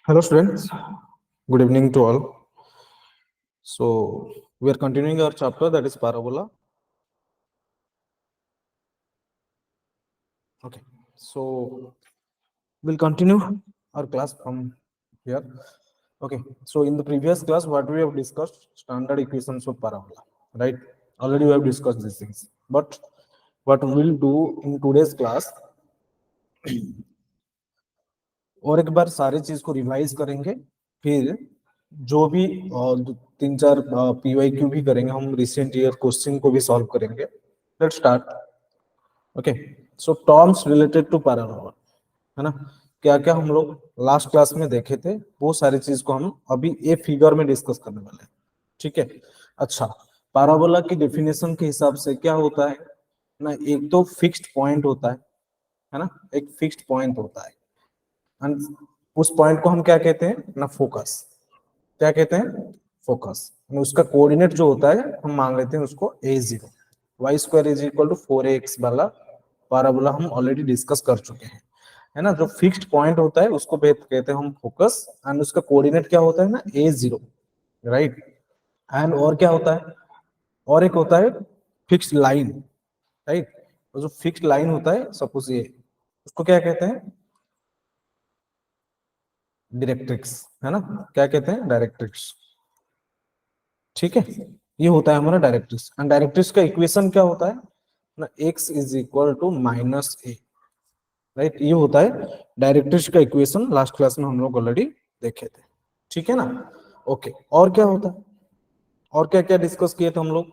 Hello, students. Good evening to all. So, we are continuing our chapter, that is parabola. Okay. So, we'll continue our class from here. Okay. So, in the previous class, what we have discussed, standard equations of parabola, right? Already we have discussed these things. But what we'll do in today's class, और एक बार सारे चीज को revise करेंगे, फिर जो भी 3-4 PYQ भी करेंगे, हम रिसेंट ईयर क्वेश्चन को भी सॉल्व करेंगे. Let's start. Okay. So terms related to parabola, है ना, क्या क्या हम लोग लास्ट क्लास में देखे थे, वो सारी चीज को हम अभी ये फिगर में डिस्कस करने वाले हैं. ठीक है. अच्छा, पैराबोला की डेफिनेशन के हिसाब से क्या होता है ना, एक तो फिक्स्ड पॉइंट होता है ना, एक फिक्स्ड पॉइंट होता है, एंड उस पॉइंट को हम क्या कहते हैं ना, फोकस. क्या कहते हैं? फोकस. उसका कोऑर्डिनेट जो होता है हम मान लेते हैं उसको a0. y² is equal to 4ax वाला पैराबोला हम ऑलरेडी डिस्कस कर चुके हैं, है ना. जो फिक्स्ड पॉइंट होता है उसको कहते हैं हम फोकस, एंड उसका कोऑर्डिनेट क्या होता है ना, a0, राइट. एंड और क्या होता है, और एक होता है फिक्स्ड लाइन, राइट. जो फिक्स्ड लाइन होता है, सपोज ये, उसको क्या कहते हैं? डायरेक्ट्रिक्स, है ना. क्या कहते हैं? डायरेक्ट्रिक्स. ठीक है. ये होता है हमारा डायरेक्ट्रिक्स, एंड डायरेक्ट्रिक्स का इक्वेशन क्या होता है ना, x is equal to -a, right. ये होता है डायरेक्ट्रिक्स का इक्वेशन. लास्ट क्लास में हम लोग ऑलरेडी देखे थे. ठीक है ना. ओके. और क्या होता है, और क्या क्या डिस्कस किए थे हम लोग?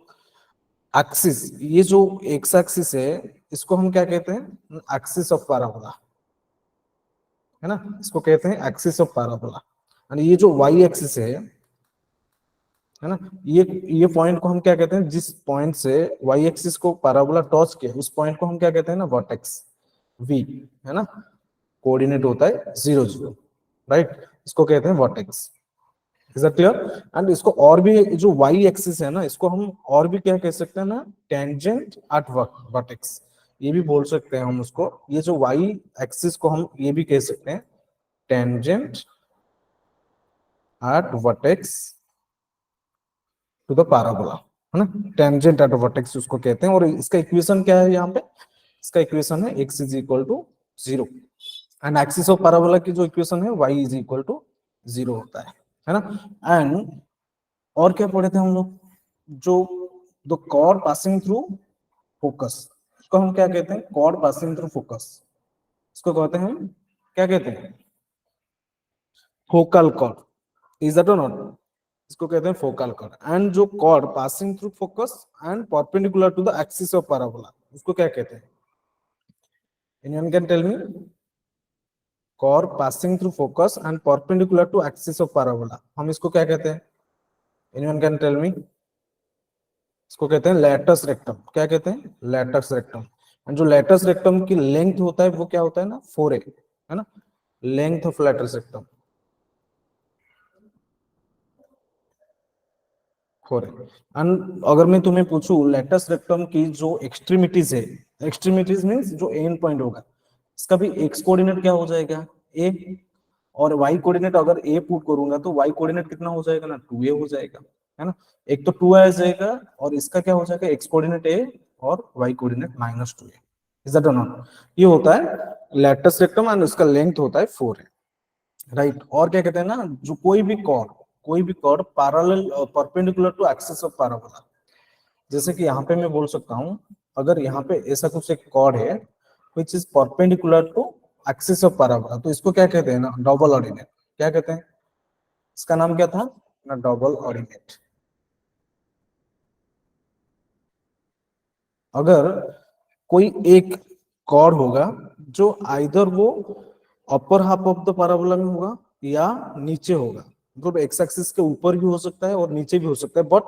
एक्सिस, ये जो एक्स एक्सिस है इसको हम क्या कहते हैं? एक्सिस ऑफ पैराबोला, है ना. इसको कहते हैं एक्सिस ऑफ पैराबोला. एंड ये जो वाई एक्सिस है ना, ये पॉइंट को हम क्या कहते हैं? जिस पॉइंट से वाई एक्सिस को पैराबोला टच किया, उस पॉइंट को हम क्या कहते हैं ना, वर्टेक्स वी, है ना. कोऑर्डिनेट होता है 0 0, राइट. इसको कहते हैं vertex. Is that clear? And इसको और भी, जो वाई एक्सिस है ना, इसको हम और भी क्या कह सकते हैं ना, टेंजेंट एट वर्टेक्स, ये भी बोल सकते हैं हम उसको. ये जो वाई एक्सिस को हम ये भी कह सकते हैं tangent at vertex to the parabola, है ना. टेंजेंट एट वर्टेक्स उसको कहते हैं. और इसका इक्वेशन क्या है यहाँ पे? इसका इक्वेशन है x is equal to 0, and axis of parabola की जो इक्वेशन है y इज इक्वल टू 0 होता है ना. एंड और क्या पढ़े थे हम लोग? जो the chord passing through focus, इसको हम क्या कहते हैं? Chord passing through focus. इसको कहते हैं, क्या कहते हैं? Focal chord. Is that or not? इसको कहते हैं फोकल कॉर्ड. एंड जो chord passing through focus and perpendicular to the axis of parabola, उसको क्या कहते हैं? Anyone can tell me? Chord passing through focus and perpendicular to axis of parabola, हम इसको क्या कहते हैं? Anyone can tell me? इसको कहते हैं लैटस रेक्टम. क्या कहते हैं? Latus rectum. एंड जो लैटस रेक्टम की लेंथ होता है वो क्या होता है ना, 4a, है ना. Length of latus rectum 4a. And अगर मैं तुम्हें पूछूं लैटस रेक्टम की जो एक्सट्रीमिटीज है, एक्सट्रीमिटीज मींस जो एंड पॉइंट होगा, इसका भी एक्स कोऑर्डिनेट क्या हो जाएगा? a. और y कोऑर्डिनेट अगर a पुट करूंगा तो y कोऑर्डिनेट कितना हो जाएगा ना, 2a हो जाएगा, है ना. एक तो 2 आ जाएगा, और इसका क्या हो जाएगा? x कोऑर्डिनेट a और y coordinate -2a. Is that or not? ये होता है लैटस रेक्टम, एंड उसका लेंथ होता है 4a, राइट. और क्या कहते हैं ना, जो कोई भी chord parallel perpendicular to axis of parabola, जैसे कि यहाँ पे मैं बोल सकता हूँ, अगर यहाँ पे ऐसा कुछ एक कॉर्ड है which is perpendicular to axis of parabola, तो इसको क्या कहते हैं ना, डबल ऑर्डिनेट. क्या कहते हैं? इसका नाम क्या था ना, डबल ऑर्डिनेट. अगर कोई एक कॉर्ड होगा जो आइदर वो upper half of the parabola में होगा या नीचे होगा, मतलब एक्स एक्सिस के ऊपर भी हो सकता है और नीचे भी हो सकता है, but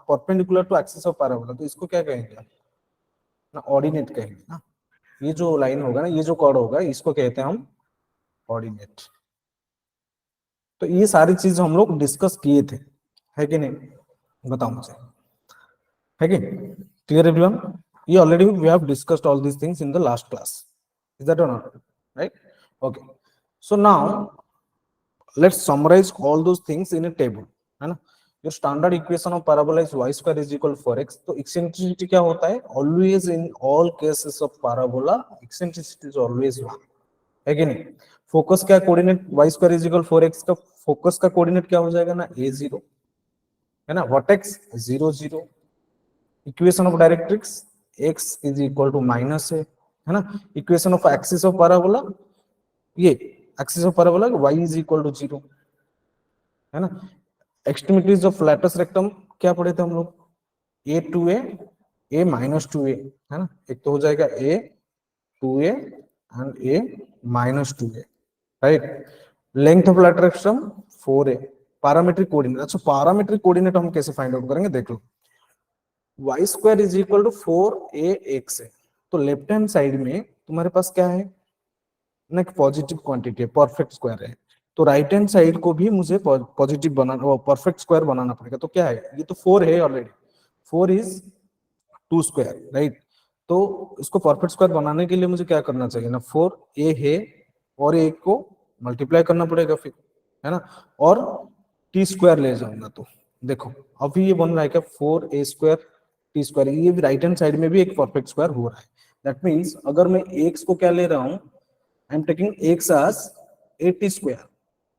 perpendicular to axis of parabola, तो इसको क्या कहेंगे ना, ऑर्डिनेट कहेंगे ना. ये जो लाइन होगा ना, ये जो कॉर्ड होगा, इसको कहते हैं हम ऑर्डिनेट. तो ये सारी चीज हम लोग डिस्कस किए थे, है कि नहीं? बताओ मुझे, है कि? Clear everyone? ये already we have discussed all these things in the last class. Is that or not? Right. Okay. So now let's summarize all those things in a table, है ना. your standard equation of parabola is y square is equal to 4x. तो eccentricity क्या होता है? always in all cases of parabola eccentricity is always 1, है कि नहीं. Focus क्या coordinate y square is equal 4x का फोकस का कोऑर्डिनेट क्या हो जाएगा ना, a0, है ना. Vertex 0 0. Equation of directrix x is equal to minus है ना. Equation of axis of parabola, ये axis of parabola y is equal to 0, है ना. एक्सट्रीमिटीज ऑफ फ्लैटस रेक्टम क्या पढ़े थे हम लोग, a two A minus two a, है ना. एक तो हो जाएगा a two a and a minus two a, right. Length of फ्लैट रेक्टम 4a. पैरामीट्रिक कोऑर्डिनेट, अच्छा पैरामीट्रिक कोऑर्डिनेट हम कैसे फाइंड आउट करेंगे, देख लो. y square is equal to 4ax है, तो लेफ्ट हैंड साइड में तुम्हारे पास क्या है ना, पॉजिटिव क्वांटिटी है, परफेक्ट स्क्वायर है. तो राइट हैंड साइड को भी मुझे पॉजिटिव बनाना, परफेक्ट स्क्वायर बनाना पड़ेगा. तो क्या है, ये तो 4 है ऑलरेडी, 4 इज 2 स्क्वायर, राइट. तो इसको परफेक्ट स्क्वायर बनाने के लिए मुझे क्या करना चाहिए ना, 4a है और एक को मल्टीप्लाई करना पड़ेगा फिर, है ना. और टी स्क्वायर ले जाऊंगा तो देखो अभी ये बन रहा है क्या, 4a स्क्वायर टी स्क्वायर. ये भी राइट हैंड साइड में भी एक परफेक्ट स्क्वायर हो रहा है. दैट मीन्स अगर मैं x को क्या ले रहा हूं, आई am taking x as 80 square,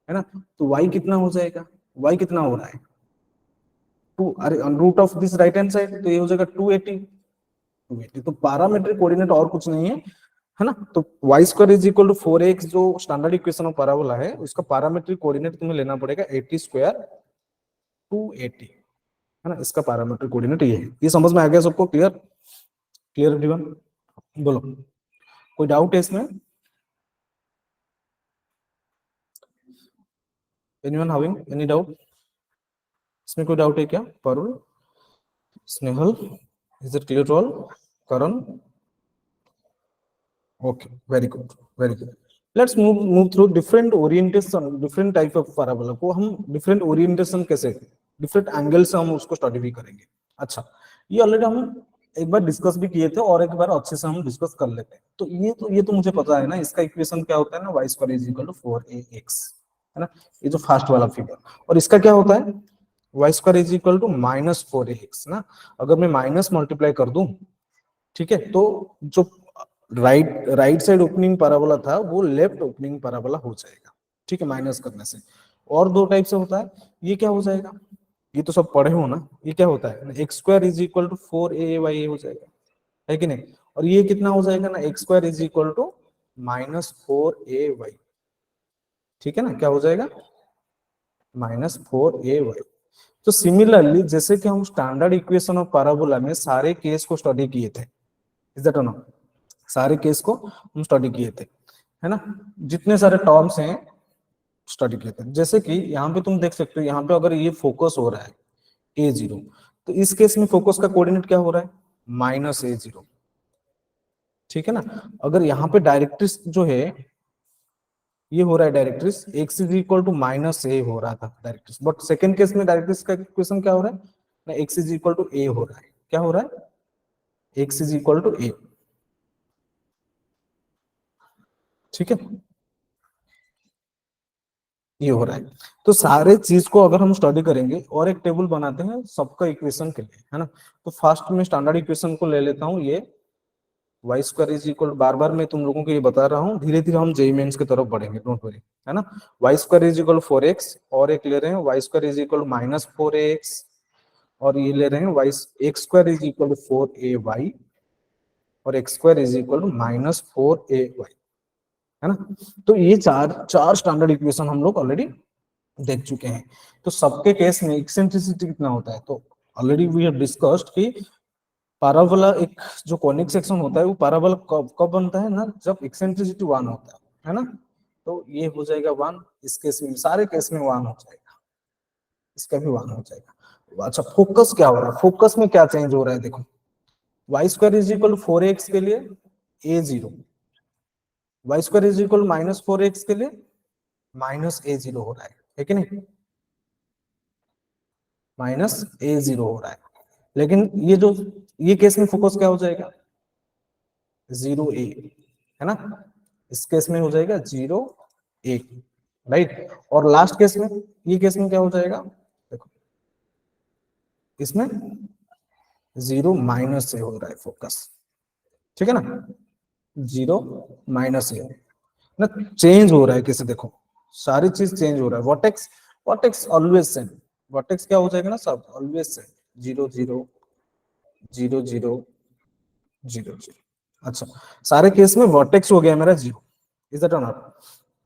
है ना. तो y कितना हो जाएगा, y कितना हो रहा है 2, अरे root of this right hand side, तो ये हो जाएगा 280. 280 तो पैरामीट्रिक कोऑर्डिनेट और कुछ नहीं है ना. तो y square is equal to 4x जो स्टैंडर्ड इक्वेशन ऑफ पैराबोला है, उसका पैरामीट्रिक कोऑर्डिनेट तुम्हें लेना पड़ेगा 80 स्क्वायर 280, है ना. इसका पैरामीट्रिक कोऑर्डिनेट ये है. ये समझ में आ गया सबको, क्लियर क्लियर एवरीवन, बोलो कोई डाउट है इसमें, एनीवन हैविंग एनी डाउट, इसमें कोई डाउट है क्या, Parul, Snehal, is it clear to all, Karan, okay very good very good. Let's move through different orientation, different type of parabola को हम डिफरेंट ओरिएंटेशन कैसे, डिफरेंट एंगल से हम उसको स्टडी भी करेंगे. अच्छा ये ऑलरेडी हम एक बार डिस्कस भी किए थे और एक बार अच्छे से हम डिस्कस कर लेते हैं. तो ये तो मुझे पता है ना, इसका इक्वेशन क्या होता है ना, y square is equal to 4ax, है ना. ये जो फर्स्ट वाला फिगर, और इसका क्या होता है, y square is equal to minus 4ax ना. अगर मैं माइनस मल्टीप्लाई कर दूं, ठीक है, तो जो राइट साइड ओपनिंग पैराबोला था वो लेफ्ट ओपनिंग पैराबोला हो जाएगा, ठीक है, माइनस करने से. और दो टाइप से होता है, ये क्या हो जाएगा, ये तो सब पढ़े हो ना, ये क्या होता है, x square is equal to 4a/a हो जाएगा, है कि नहीं. और ये कितना हो जाएगा ना, x square is equal to minus 4a/, ठीक है ना, क्या हो जाएगा माइनस 4a/. तो सिमिलरली जैसे कि हम स्टैंडर्ड इक्वेशन ऑफ पैराबोला में सारे केस को स्टडी किए थे, इज दैट और नॉट, सारे केस को हम स्टडी किए थे, है ना. जितने सारे टर्म्स हैं स्टडी किए थे. जैसे कि यहाँ पे तुम देख सकते हो, यहाँ पे अगर ये फोकस हो रहा है a0, तो इस केस में फोकस का कोऑर्डिनेट क्या हो रहा है, माइनस a0, ठीक है ना. अगर यहाँ पे डायरेक्ट्रिक्स जो है ये हो रहा है, directrix x is equal to minus a हो रहा था डायरेक्ट्रिक्स, बट सेकंड केस में डायरेक्ट्रिक्स का इक्वेशन क्या हो रहा है ना, x is equal to a हो रहा है. क्या हो रहा है, x is equal to a, ठीक है, ये हो रहा है. तो सारे चीज को अगर हम स्टडी करेंगे और एक टेबल बनाते हैं सबका इक्वेशन के लिए, है ना. तो फर्स्ट में स्टैंडर्ड इक्वेशन को ले लेता हूँ, ये y स्क्वायर इज इक्वल, बार बार मैं तुम लोगों को ये बता रहा हूँ, धीरे धीरे हम जेईई मेंस की तरफ बढ़ेंगे, डोंट वरी, है ना. y square is equal 4x, और एक ले रहे हैं y square is equal minus 4ax, और ये ले रहे हैं y x square is equal 4ay, और x square is equal minus 4ay, है ना. तो ये चार चार स्टैंडर्ड इक्वेशन हम लोग ऑलरेडी देख चुके हैं. तो सबके केस में एक्सेंट्रिसिटी कितना होता है, तो ऑलरेडी वी हैव डिस्कस्ड कि पैराबोला एक जो कॉनिक सेक्शन होता है वो पैराबोला कब बनता है ना, जब एक्सेंट्रिसिटी 1 होता है ना. तो ये हो जाएगा 1, इस केस में सारे केस में 1 हो जाएगा, इसका भी 1 हो जाएगा. अच्छा फोकस क्या हो रहा है, फोकस में क्या चेंज हो रहा है, देखो y square is equal 4x के लिए a0, y square is equal minus 4x के लिए माइनस a0 हो रहा है कि नहीं, माइनस a0 हो रहा है. लेकिन ये जो ये केस में फोकस क्या हो जाएगा 0a, है ना. इस केस में हो जाएगा 0a, ए, राइट। और लास्ट केस में, ये केस में क्या हो जाएगा, देखो इसमें 0 माइनस ए हो रहा है फोकस, ठीक है ना, 0 माइनस ए ना, चेंज हो रहा है कैसे, देखो सारी चीज चेंज हो रहा है। Vertex, vertex always same, vertex क्या हो जाएगा ना सब ऑलवेज सेम, 0 0 0 0 0 0। अच्छा, सारे केस में वर्टेक्स हो गया मेरा 0, इज दैट नॉट?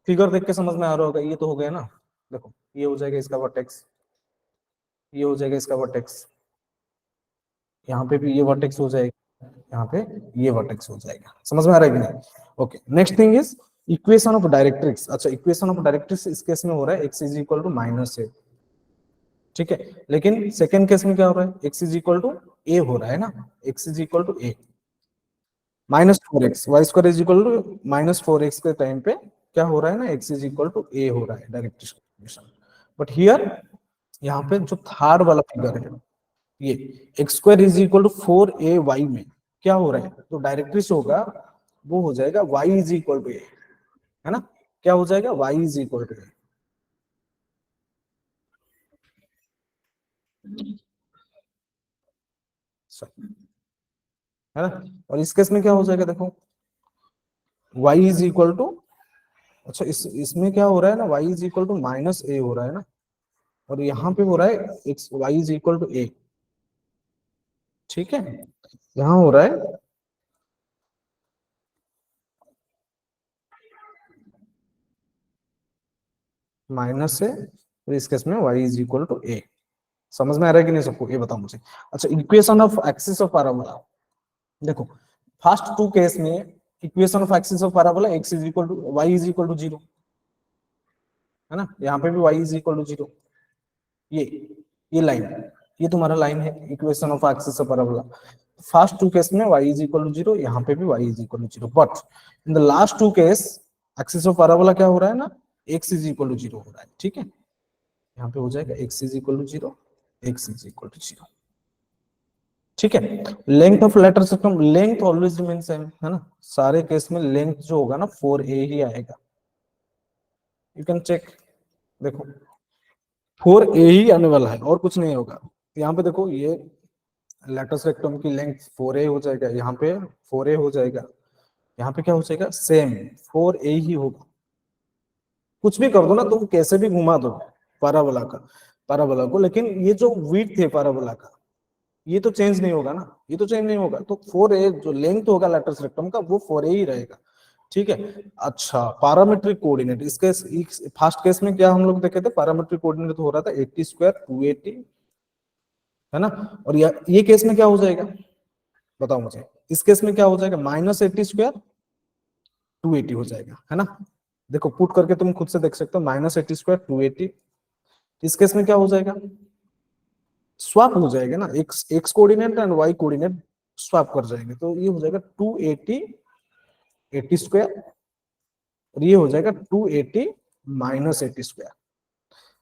फिगर देख के समझ में आ रहा होगा, ये तो हो गया ना, देखो ये हो जाएगा इसका वर्टेक्स, ये हो जाएगा इसका वर्टेक्स, यहाँ पे भी ये वर्टेक्स हो जाएगा, यहाँ पे ये वर्टेक्स हो जाएगा, समझ में आ रहा है कि नहीं? Okay, next thing is equation of directrix. अच्छा, इक्वेशन ऑफ डायरेक्ट्रिक्स इस केस में हो रहा है x is equal to minus a, ठीक है, लेकिन सेकंड केस में क्या हो रहा है, x इज इक्वल टू ए हो रहा है ना, x is equal to A, minus 4x, Y square is equal to minus 4x के टाइम पे क्या हो रहा है ना, x इज इक्वल टू ए हो रहा है डायरेक्ट्रिक्स इक्वेशन। बट हियर यहाँ पे जो थर्ड वाला फिगर है, ये X square is equal to 4ay में क्या हो रहा है, तो डायरेक्ट्रिक्स होगा वो हो जाएगा y is equal to a, है ना, क्या हो जाएगा y is equal to a, है ना। और इस केस में क्या हो जाएगा, देखो y इज इक्वल टू, अच्छा इसमें क्या हो रहा है ना, y is equal to minus a हो रहा है ना, और यहाँ पे हो रहा है x y is equal to a, ठीक है, यहाँ हो रहा है माइनस से, और इस केस में y इज इक्वल टू ए। समझ में आ रहा है कि नहीं सबको, ये बताओ मुझे। अच्छा, equation of axis of parabola, देखो फर्स्ट टू केस में equation of axis of parabola x is equal to y is equal to 0, है ना, यहाँ पे भी y इज इक्वल टू 0, ये ये लाइन, ये तुम्हारा लाइन है equation of axis of parabola. First two case में y इज इक्वल टू 0, यहाँ पे भी y is equal to 0, but in the last two case axis of parabola क्या हो रहा है ना, x इज इक्वल टू 0 हो रहा है, ठीक है, यहाँ पे हो जाएगा x is equal to 0, x is equal to 0, ठीक है। Length of letter system, length always remain same, है ना, सारे केस में लेंथ जो होगा ना 4a ही आएगा, यू कैन चेक, देखो 4a ही आने वाला है और कुछ नहीं होगा। यहाँ पे देखो ये लेटर रेक्टम की लेंथ 4a हो जाएगा, यहाँ पे 4a हो जाएगा, यहाँ पे क्या हो जाएगा सेम 4a ही होगा, कुछ भी कर दो ना तुम, कैसे भी घुमा दो पैराबोला का, पैराबोला को, लेकिन ये जो विड्थ है पैराबोला का ये तो चेंज नहीं होगा ना, ये तो चेंज नहीं होगा, तो 4a जो लेंथ होगा लेटर्स रेक्टम का वो 4a ही रहेगा, ठीक है। अच्छा, पैरामेट्रिक कोऑर्डिनेट, इसके फर्स्ट केस में क्या हम लोग देखे थे, पैरामेट्रिक कोऑर्डिनेट तो हो रहा था 80 स्क्वायर 280, है ना, और ये केस में क्या हो जाएगा बताओ मुझे, इस केस में क्या हो जाएगा, माइनस 80 स्क्वायर 280 हो जाएगा, है ना, देखो पुट करके तुम खुद से देख सकते हो, माइनस 80 स्क्वायर 280, इस केस में क्या हो जाएगा, स्वैप हो जाएगा ना, X coordinate and Y coordinate swap कर जाएंगे, तो ये हो जाएगा 280 80 स्क्वायर, और ये हो जाएगा 280 माइनस 80 स्क्वायर।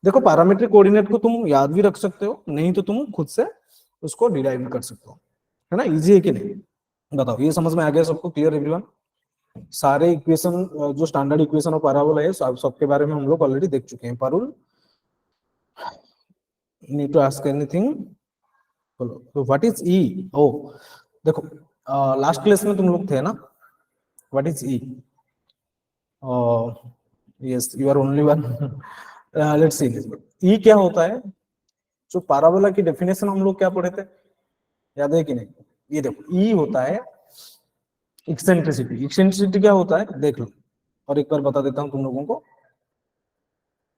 देखो पैरामीट्रिक कोऑर्डिनेट को तुम याद भी रख सकते हो, नहीं तो तुम खुद से उसको डिराइव कर सकते हो, है ना, इजी है कि नहीं, बताओ ये समझ में आ गया सबको, क्लियर एवरीवन? सारे इक्वेशन जो स्टैंडर्ड इक्वेशन ऑफ पैराबोला है सबके बारे में हम लोग ऑलरेडी देख चुके हैं। Parul, need to ask anything? बोलो, तो व्हाट इज ई? ओ देखो, लास्ट क्लास में तुम लोग थे ना, what is e? Yes, you are only one, let's see, e क्या होता है, जो पैराबोला की डेफिनेशन हम लोग क्या पढ़े थे, याद है कि नहीं? ये देखो ई होता है एक्सेंट्रिसिटी, एक्सेंट्रिसिटी क्या होता है देख लो, और एक बार बता देता हूं तुम लोगों को।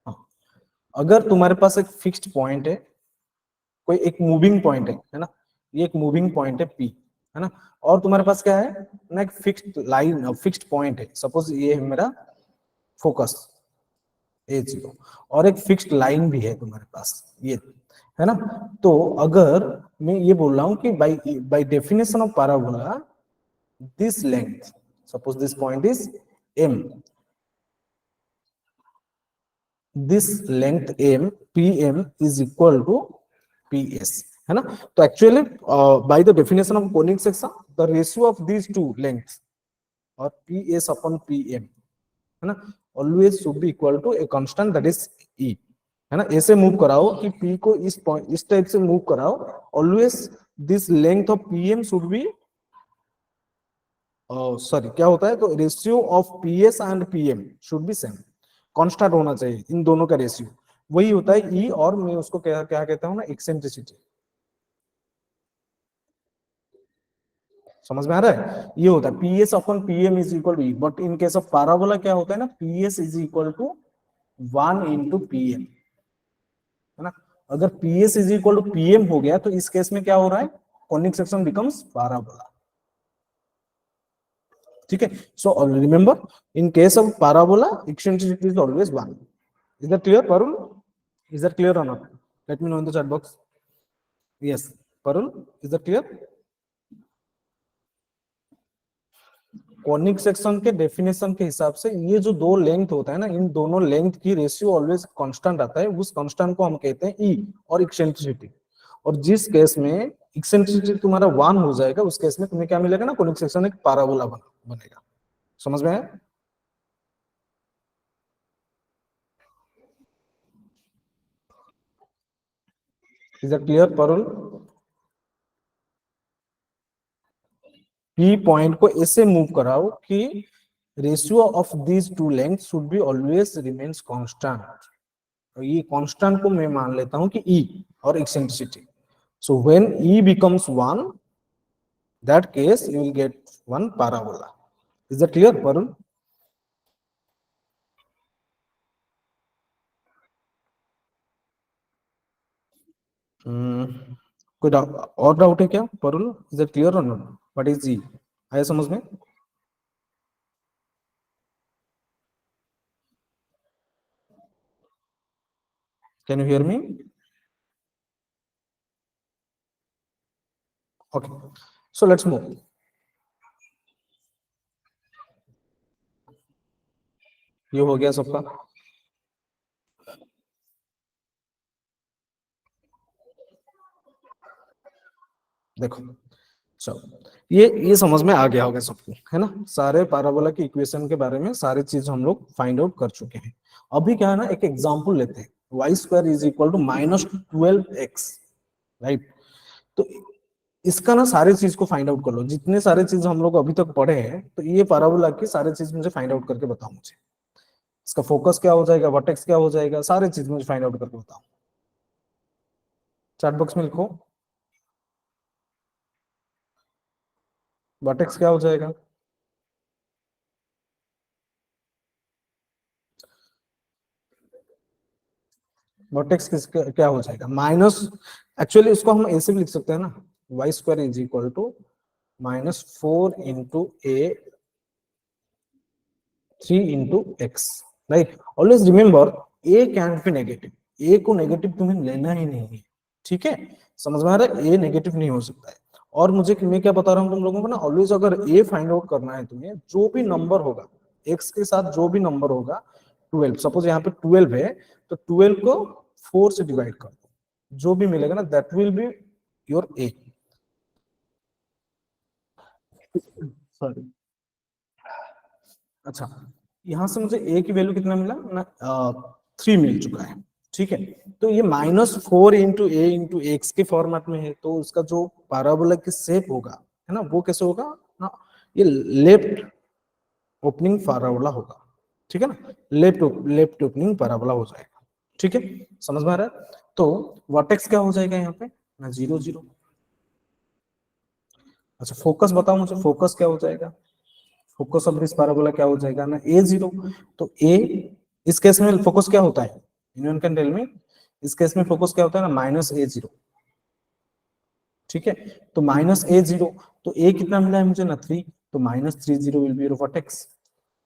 हाँ, अगर तुम्हारे पास एक फिक्स्ड पॉइंट है, कोई एक मूविंग पॉइंट है ना, ये एक मूविंग पॉइंट है पी, है ना, और तुम्हारे पास क्या है ना, एक फिक्स्ड लाइन, फिक्स्ड पॉइंट है, सपोज ये है मेरा फोकस A0, और एक फिक्स्ड लाइन भी है तुम्हारे पास, ये, है ना, तो अगर मैं ये बोल रहा हूं कि by by definition of parabola this length, suppose this point is m, this length m, pm is equal to ps, है ना, तो actually by the definition of conic section the ratio of these two lengths or ps upon pm, है ना, always should be equal to a constant that is e, है ना। ऐसे move कराओ कि पी को इस टाइप से मूव कराओ, always this length of PM should be, sorry क्या होता है, तो ratio of PS and PM should be same, constant होना चाहिए इन दोनों का रेशियो, वही होता है ई, और मैं उसको क्या क्या कहता हूँ ना, एक्सेंट्रिसिटी। समझ में आ रहा है, ये होता है PS upon PM is equal to e, but in case of parabola क्या होता है ना, PS is equal to 1 into PM, है ना। अगर PS is equal to PM हो गया तो इस केस में क्या हो रहा है, कॉनिक सेक्शन बिकम्स पैराबोला, ठीक है। So remember, in case of parabola eccentricity is always 1. Is that clear, Parul? Is that clear or not? Let me know in the chat box. Yes, Parul, is that clear? Conic section के definition के हिसाब से ये जो दो length होता है ना, इन दोनों लेंथ की रेशियो ऑलवेज कांस्टेंट आता है, उस कांस्टेंट को हम कहते हैं ई और एक्सेंट्रिसिटी। और जिस केस में एक्सेंट्रिसिटी तुम्हारा 1 हो जाएगा, उस केस में तुम्हें क्या मिलेगा ना, कॉनिक सेक्शन एक पैराबोला बनेगा। समझ में आया? इज दैट क्लियर परल? पी पॉइंट को ऐसे मूव कराओ कि ratio of these to length should be always remains constant, तो ये कांस्टेंट को मैं मान लेता हूं कि ई और eccentricity. So when E becomes 1, that case you will get one parabola. Is that clear परल? कोई और डाउट है क्या परल? इज दैट क्लियर और नॉट? व्हाट इज जी? आया समझ में? Can you hear me? Okay, so let's move. ये हो गया सबका। देखो, चलो ये समझ में आ गया होगा सबको, है ना। सारे पैराबोला की इक्वेशन के बारे में सारी चीज हम लोग फाइंड आउट कर चुके हैं। अभी क्या है ना, एक एग्जांपल लेते हैं, y square is equal to -12x, right. तो इसका ना सारी चीज को फाइंड आउट कर लो, जितने सारे चीज हम लोग अभी तक पढ़े हैं, तो ये पैराबोला की सारी चीज मुझे फाइंड आउट करके बताओ। मुझे इसका फोकस क्या हो जाएगा, वर्टेक्स क्या हो जाएगा, सारी चीज मुझे फाइंड आउट करके बताओ। चैट बॉक्स में लिखो, वर्टेक्स क्या हो जाएगा। वर्टेक्स क्या हो जाएगा, माइनस, एक्चुअली इसको हम ऐसे भी लिख सकते हैं ना, y square is equal to -4 × a 3 × x, right. Always remember, a can be negative, a को नेगेटिव तुम्हें लेना ही नहीं है, ठीक है। समझ में आ रहा है, a नेगेटिव नहीं हो सकता है। और मुझे मैं क्या बता रहा हूँ तुम लोगों को ना, ऑलवेज अगर a फाइंड आउट करना है तुम्हें, जो भी नंबर होगा x के साथ, जो भी नंबर होगा, 12 सपोज यहाँ पे 12 है, तो 12 को 4 से डिवाइड कर दो, जो भी मिलेगा ना that will be your a। Sorry, अच्छा, यहां से मुझे a की वैल्यू कितना मिला ना, 3 मिल चुका है, ठीक है। तो ये -4 × a × x के फॉर्मेट में है, तो उसका जो पैराबोला की शेप होगा, है ना, वो कैसे होगा ना, ये लेफ्ट ओपनिंग पैराबोला होगा, ठीक है ना, लेफ्ट ओपनिंग पैराबोला हो जाएगा, ठीक है। समझ में आ रहा है? तो वर्टेक्स क्या हो जाएगा यहाँ पे ना, 0 0। अच्छा, फोकस बताओ मुझे, फोकस क्या हो जाएगा, फोकस ऑफ दिस पैराबोला क्या हो जाएगा ना, a0। तो a, इस केस में फोकस क्या होता है, एनीवन कैन टेल मी, इस केस में फोकस क्या होता है ना, -a0, ठीक है। तो -a0, तो a कितना मिला है मुझे ना, 3, तो -30 will be your vertex.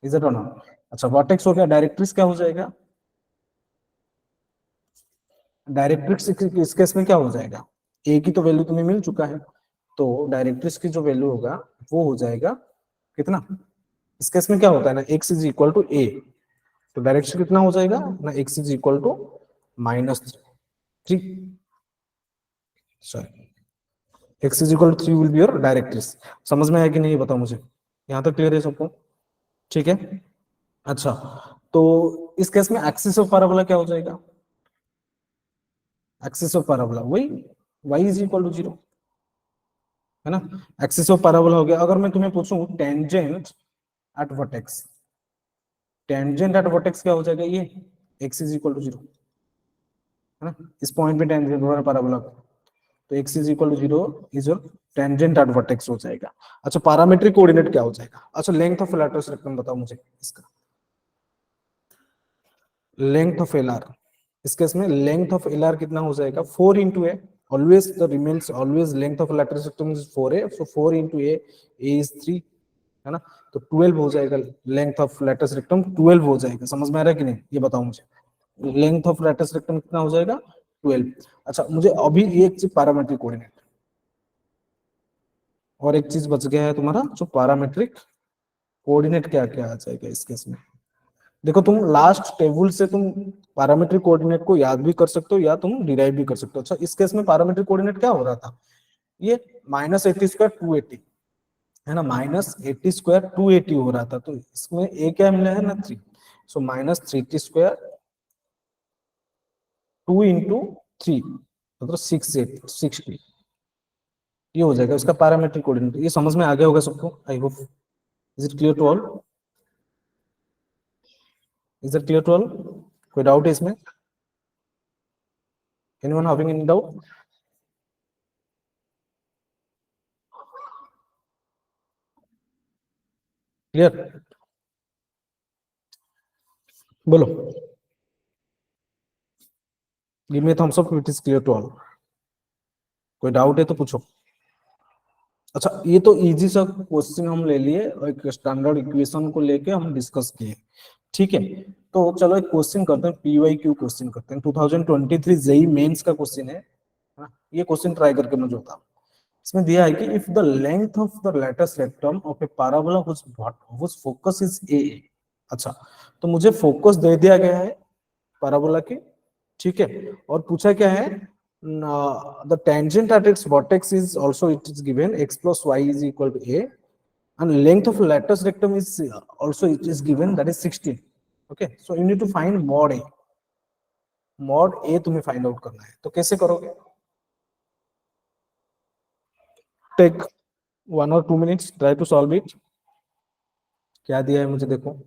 Is it और नॉट? अच्छा, वर्टेक्स हो गया, डायरेक्ट्रिक्स क्या हो जाएगा, डायरेक्ट्रिक्स इस केस में क्या हो जाएगा, a की तो वैल्यू तुम्हें मिल चुका है, तो डायरेक्ट्रिक्स की जो वैल्यू होगा वो हो जाएगा कितना, इस केस में क्या होता है ना, x is equal to a, तो डायरेक्शन कितना हो जाएगा ना, x is equal to -3, sorry, x is equal to 3 will be your directrix. समझ में आया कि नहीं बताओ मुझे, यहाँ तक क्लियर है सबको? ठीक है। अच्छा, तो इस केस में एक्सिस ऑफ पैराबोला क्या हो जाएगा, एक्सिस ऑफ पैराबोला वही y इज इक्वल टू 0, है ना। एक्सिस ऑफ पैराबोला हो गया। अगर मैं तुम्हें पूछूं tangent at vertex, tangent at vertex क्या हो जाएगा, ये x इज इक्वल टू 0, है ना। इस पॉइंट पे टेंजेंट वाला पैराबोला, तो x is equal to 0 is your tangent at vertex हो जाएगा। अच्छा पैरामेट्रिक कोऑर्डिनेट क्या हो जाएगा, अच्छा लेंथ ऑफ लैटरस रेक्टम बताओ मुझे इसका, लेंथ ऑफ एल आर, इस केस में लेंथ ऑफ एल आर कितना हो जाएगा, 4 into a, always the remains always length of latus rectum is 4a, so 4 into a is 3, है ना। तो 12 हो जाएगा, लेंथ ऑफ लैटरस रेक्टम 12 हो जाएगा। समझ में आ रहा है कि नहीं, ये बताओ मुझे, लेंथ ऑफ लैटरस रेक्टम कितना हो जाएगा, 12। अच्छा मुझे अभी एक चीज पैरामेट्रिक कोऑर्डिनेट, और एक चीज बच गया है तुम्हारा, जो पैरामेट्रिक कोऑर्डिनेट क्या क्या आ जाएगा इस केस में। देखो तुम लास्ट टेबल से तुम पैरामेट्रिक कोऑर्डिनेट को याद भी कर सकते हो या तुम डिराइव भी कर सकते हो। अच्छा इस केस में पैरामेट्रिक कोऑर्डिनेट क्या हो रहा था, ये -80² 280, है ना, -80² 280 हो रहा था। तो इसमें ए क्या मिला है ना, 3, सो -3t² 2 × 3 मतलब 680, ये हो जाएगा उसका पैरामेट्रिक कोऑर्डिनेट। ये समझ में आ गया होगा सबको, I hope. Is it clear to all, is it clear to all, कोई डाउट है इसमें, anyone having any doubt? Clear, बोलो, give me thumbs up it is clear to all, कोई डाउट है तो पूछो। अच्छा ये तो इजी सा क्वेश्चन हम ले लिए, एक स्टैंडर्ड इक्वेशन को लेके हम डिस्कस किए, ठीक है। तो चलो एक क्वेश्चन करते हैं, PYQ क्वेश्चन करते हैं, 2023 जेई मेंस का क्वेश्चन है ना? ये क्वेश्चन ट्राई करके मुझे बता। इसमें दिया है कि if the length of the latus rectum of A parabola which focus is a, अच्छा तो मुझे फोकस दे दिया गया है पैराबोला के, ठीक है, और पूछा क्या है, the tangent at its vertex is also it is given x plus y is equal to a, and length of lateral rectum is also it is given, that is 16, okay, so you need to find mod a, mod a तुम्हें find out करना है। तो कैसे करोगे, take 1 or 2 minutes, try to solve it. क्या दिया है मुझे देखो,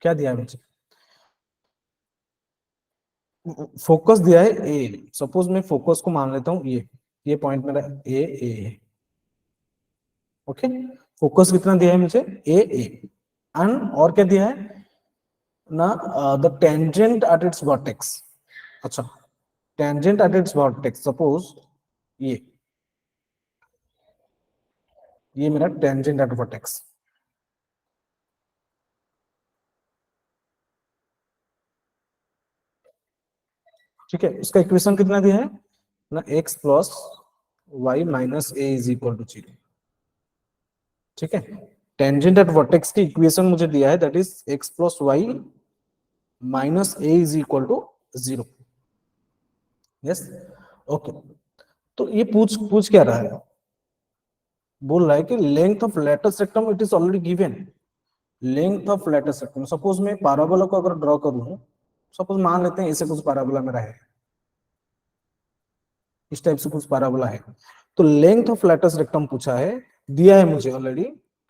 क्या दिया है मुझे, फोकस दिया है ए, सपोज मैं फोकस को मान लेता हूँ ये पॉइंट मेरा ए है, ओके, फोकस कितना दिया है मुझे, ए एंड और क्या दिया है ना, the tangent at its vertex, अच्छा tangent at its vertex, suppose ये ये मेरा टेंजेंट एट वर्टेक्स, ठीक है, उसका इक्वेशन कितना दिया है ना, x plus y minus a is equal to 0, ठीक है। टेंजेंट एट वर्टेक्स की इक्वेशन मुझे दिया है, that is x plus y minus a is equal to 0, yes, okay. तो ये पूछ पूछ क्या रहा है, बोल रहा है कि length of latus rectum it is already given, length of latus rectum, suppose मैं पैराबोला को अगर ड्रॉ करूं, सपोज मान लेते हैं ऐसे कुछ पैराबोला मेरा है, इस टाइप से कुछ पैराबोला है, तो लेंथ ऑफ लेटेस्ट रेक्टम पूछा है, दिया है मुझे ऑलरेडी,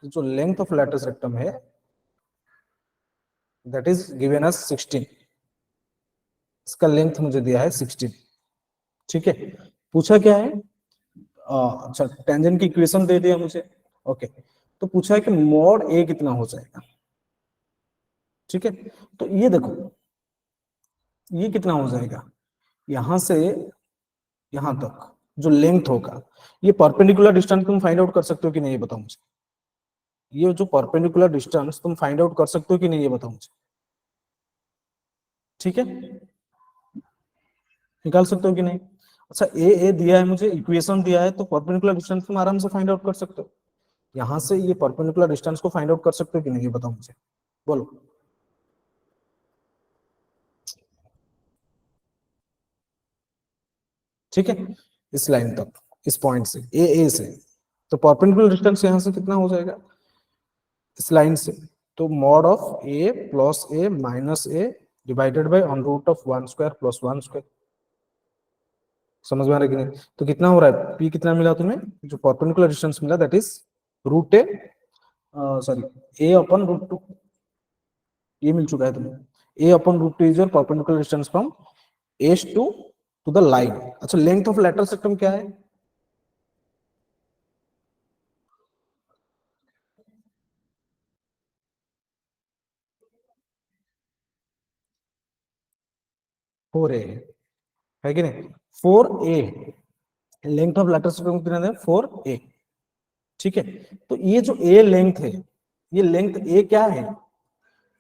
जो लेंथ ऑफ लेटेस्ट रेक्टम है दैट इज गिवन एज 16, इसका लेंथ मुझे दिया है 16, ठीक है। पूछा क्या है, अच्छा टेंजेंट की इक्वेशन दे दिया मुझे, ओके, तो पूछा है कि मॉड ए कितना हो जाएगा, ठीक है। तो ये देखो ये कितना हो जाएगा, यहां से यहां तक जो लेंथ होगा, ये परपेंडिकुलर डिस्टेंस तुम फाइंड आउट कर सकते हो कि नहीं, ये बताओ मुझे, ये जो परपेंडिकुलर डिस्टेंस तुम फाइंड आउट कर सकते हो कि नहीं, ये बताओ मुझे, ठीक है, निकाल सकते हो कि नहीं। अच्छा ए दिया है मुझे, इक्वेशन दिया है, तो परपेंडिकुलर डिस्टेंस तुम आराम से फाइंड आउट कर सकते हो, यहां से ये परपेंडिकुलर डिस्टेंस को फाइंड आउट कर सकते हो कि नहीं, ये बताओ मुझे, बोलो, ठीक है, इस लाइन तक, इस पॉइंट से ए से, तो परपेंडिकुलर डिस्टेंस यहाँ से कितना हो जाएगा इस लाइन से, तो mod of a plus a minus a divided by on root of 1 square plus 1 square. समझ में आ रहा है कि नहीं? तो कितना हो रहा है, पी कितना मिला तुम्हें, जो परपेंडिकुलर डिस्टेंस मिला that is root a, sorry a upon root two, ये मिल चुका है तुम्हें। A upon root two is your perpendicular distance from S to the line. अच्छा, लेंथ ऑफ लेटरल सेक्टम क्या है, फोर ए है कि नहीं, four a, length of latus rectum कितना है, फोर ए। ठीक है, तो ये जो ए लेंथ है, ये लेंथ ए क्या है,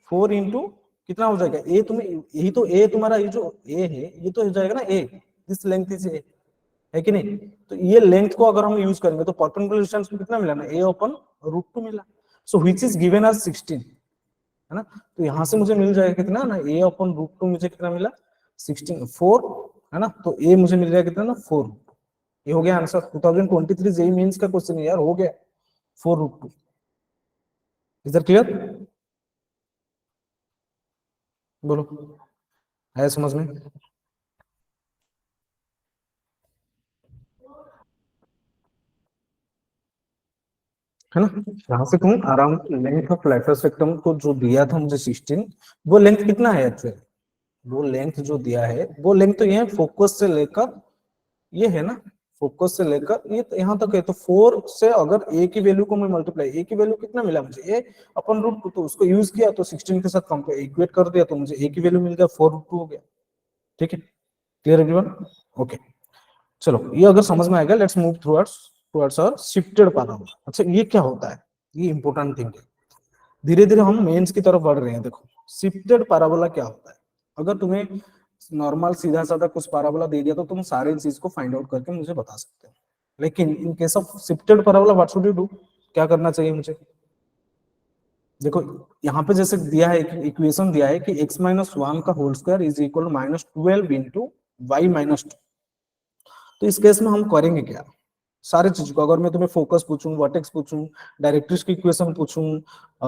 फोर इंटू कितना हो जाएगा ए, तुम्हें यही तो ए तुम्हारा, ये जो ए है ये तो हो जाएगा ना ए, दिस लेंथ इज ए, है कि नहीं? तो ये लेंथ को अगर हम यूज करेंगे तो परपेंडिकुलर डिस्टेंस में कितना मिला ना, ए ओपन रूट टू मिला, so which is given as 16, है ना? तो यहां से मुझे मिल जाएगा कितना ना, ए ओपन रूट टू मुझे कितना मिला 16, 4, है ना? तो ए मुझे मिल जाएगा कितना ना 4, ये हो गया आंसर। 2023 जेईई मेंस का क्वेश्चन है यार, हो गया 4 root two. Is that clear? बोलो, है समझ में? है ना? यहाँ से तुम आराम, लेंथ ऑफ लेटर सेक्टम को जो दिया था मुझे 16, वो लेंथ कितना है एक्चुअली, वो लेंथ जो दिया है वो लेंथ तो ये है फोकस से लेकर, ये है ना, फोकस से लेकर ये तो यहाँ तक है, तो 4 से अगर ए की वैल्यू को मैं मल्टीप्लाई, ए की वैल्यू कितना मिला मुझे, ए अपन रूट टू, तो उसको यूज किया तो 16 के साथ कंपेयर इक्वेट कर दिया तो मुझे ए की वैल्यू मिल गया 4 रूट टू हो गया। ठीक है, क्लियर एवरीवन? ओके, चलो ये अगर समझ में आएगा, let's move towards towards our shifted parabola. अच्छा, ये क्या होता है, ये इंपॉर्टेंट थिंग है। धीरे धीरे हम मेंस की तरफ बढ़ रहे हैं। देखो शिफ्टेड पैराबोला क्या होता है, अगर तुम्हें नॉर्मल सीधा साधा कुछ पैराबोला दे दिया तो तुम सारी चीज को फाइंड आउट करके मुझे बता सकते हो, लेकिन इन case of shifted parabola what should you do, क्या करना चाहिए मुझे? देखो यहाँ पे जैसे दिया है, इक्वेशन दिया है कि x माइनस वन का whole square is equal to minus 12 into y minus 2। तो इस केस में हम करेंगे क्या, सारी चीज को, अगर मैं तुम्हें फोकस पूछूं, वर्टेक्स पूछूं, डायरेक्ट्रिक्स की इक्वेशन पूछूं,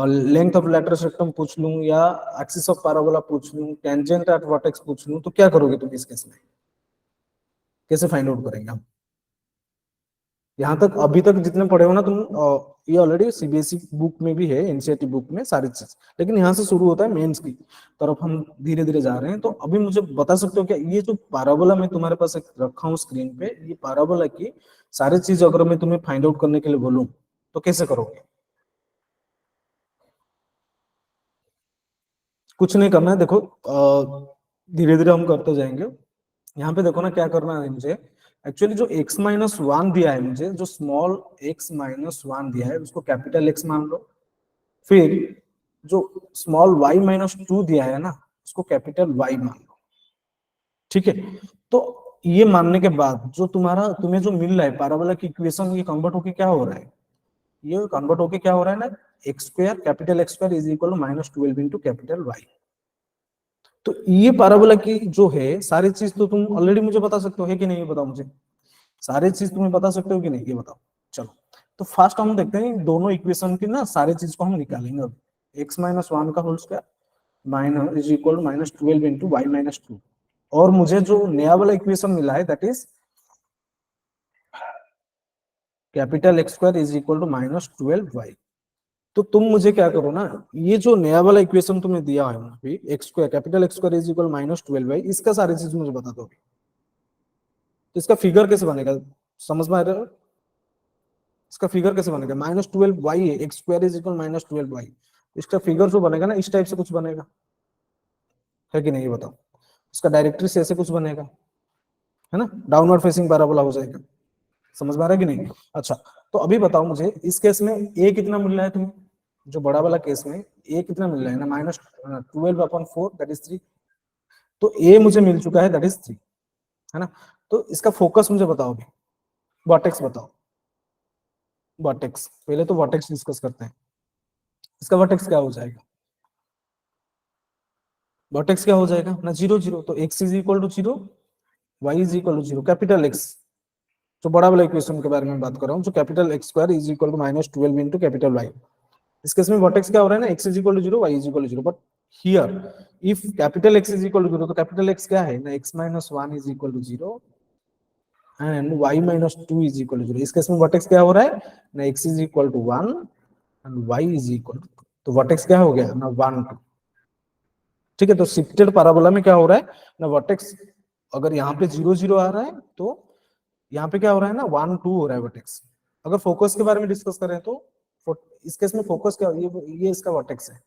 लेंथ ऑफ लेटरल सेक्टम पूछ लूं, या एक्सिस ऑफ पैराबोला पूछ लूं, टेंजेंट एट वर्टेक्स पूछ लूं, तो क्या करोगे तुम इस केस में, कैसे फाइंड आउट करेंगे हम? यहाँ तक अभी तक जितने पढ़े हो ना तुम, ये ऑलरेडी सीबीएसई बुक में भी है, एनसीईआरटी बुक में सारी चीज, लेकिन यहाँ से शुरू होता है मेंस की तरफ, हम धीरे धीरे जा रहे हैं। तो अभी मुझे बता सकते हो क्या, ये जो पैराबोला मैं तुम्हारे पास एक रखा हूँ स्क्रीन पे, ये पैराबोला की सारी चीज अगर मैं तुम्हें फाइंड आउट करने के लिए बोलूँ तो कैसे करोगे? कुछ नहीं करना है, देखो धीरे धीरे हम करते जाएंगे। यहाँ पे देखो ना क्या करना है मुझे, एक्चुअली जो x माइनस वन दिया है मुझे, जो स्मॉल x माइनस वन दिया है उसको कैपिटल x मान लो, फिर जो स्मॉल y माइनस टू दिया है ना उसको कैपिटल y मान लो। ठीक है, तो ये मानने के बाद जो तुम्हारा तुम्हें जो मिल रहा है पैराबोला की इक्वेशन, ये कन्वर्ट होके क्या हो रहा है, ये कन्वर्ट होके क्या हो रहा है ना, x square capital X square is equal to minus 12 into capital Y. तो ये पैराबोला की जो है सारी चीज तो तुम ऑलरेडी मुझे बता सकते हो, है कि नहीं, ये बताओ मुझे, सारी चीज तुम्हें बता सकते हो कि नहीं, ये बताओ। चलो, तो फर्स्ट हम देखते हैं दोनों इक्वेशन की ना सारी चीज को हम निकालेंगे। अब एक्स माइनस वन का whole square minus is equal to minus 12 into y minus two, और मुझे जो नया वाला इक्वेशन मिला है that is capital X square is equal to minus 12 y. तो तुम मुझे क्या करो ना, ये जो नया वाला इक्वेशन तुम्हें दिया है अभी, x square capital X square is equal minus 12 Y, इसका सारी चीज मुझे बता दो। तो इसका फिगर कैसे बनेगा, समझ में आ रहा है? इसका फिगर कैसे बनेगा, माइनस 12 वाई है, x square is equal minus 12 Y, इसका फिगर जो बनेगा ना इस टाइप से कुछ बनेगा, है कि नहीं, ये बताओ। इसका डायरेक्ट्रिक्स ऐसे कुछ बनेगा, है ना, डाउनवर्ड फेसिंग पैराबोला हो जाएगा। समझ में आ रहा है कि नहीं? अच्छा, तो अभी बताओ मुझे इस केस में ए कितना मिल रहा है तुम्हें, जो बड़ा वाला केस में ए कितना मिल रहा है ना, माइनस 12/4 दैट इज 3। तो ए मुझे मिल चुका है दैट इज 3, है ना? तो इसका फोकस मुझे बताओ अभी, वर्टेक्स बताओ, वर्टेक्स पहले तो वर्टेक्स डिस्कस करते हैं। इसका वर्टेक्स क्या हो जाएगा, वर्टेक्स क्या हो जाएगा ना, 0 0, तो x is equal to 0, y is equal to 0, capital X जो बड़ा वाला इक्वेशन के बारे में बात कर रहा हूँ, जो capital X square is equal to minus 12 into capital Y. इस केस में वर्टेक्स क्या हो रहा है ना, x is equal to 0, y is equal to 0, but here if capital X is equal to 0, तो कैपिटल एक्स क्या है ना, x minus 1 is equal to 0 and y minus 2 is equal to 0। इस केस में वर्टेक्स क्या हो रहा है ना, x is equal to 1 and y is equal to 2, तो वर्टेक्स क्या हो गया ना 1 2। ठीक है, तो शिफ्टेड पैराबोला में क्या हो रहा है ना, वर्टेक्स अगर यहाँ पे 0 0 आ रहा है तो यहाँ पे क्या हो रहा है ना 1 2 हो रहा है वर्टेक्स। अगर फोकस के बारे में डिस्कस करें तो इस केस में फोकस क्या, ये इसका वर्टेक्स है,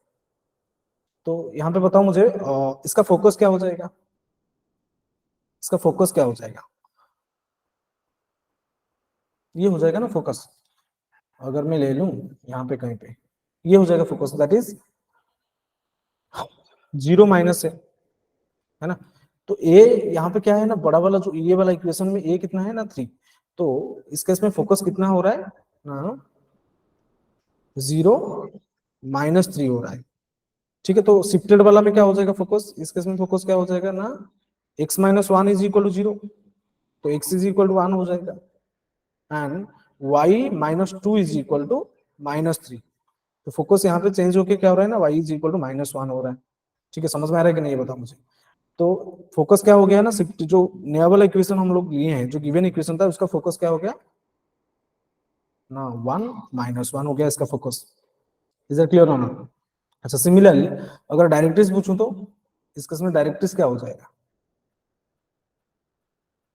तो यहाँ पे बताओ मुझे इसका फोकस क्या हो जाएगा, इसका फोकस क्या हो जाएगा, ये हो जाएगा ना फोकस। अगर मैं ले लूं यहाँ पे कहीं पे, ये हो जाएगा फोकस, दैट इज 0 माइनस है ना। तो ए यहाँ पे क्या है ना, बड़ा वाला जो ये वाला इक्वेशन में ए कितना है ना 3, तो इस केस में फोकस कितना हो रहा है ना 0 माइनस 3 हो रहा है। ठीक है, तो शिफ्टेड वाला में क्या हो जाएगा फोकस, इस केस में फोकस क्या हो जाएगा ना, x minus 1 is equal to 0, तो x इज इक्वल टू 1 हो जाएगा and y minus 2 is equal to minus 3, तो फोकस यहाँ पे चेंज होके क्या हो रहा है ना, y is equal to minus 1 हो रहा है। ठीक है, समझ में आ रहा है कि नहीं ये बताओ मुझे। तो फोकस क्या हो गया ना, जो नया वाला इक्वेशन हम लोग लिए हैं, जो गिवन इक्वेशन था, उसका फोकस क्या हो गया ना 1 माइनस 1 हो गया इसका फोकस। इज दैट क्लियर ना। अच्छा, सिमिलरली अगर डायरेक्ट्रिक्स पूछूं तो इस केस में डायरेक्ट्रिक्स क्या हो जाएगा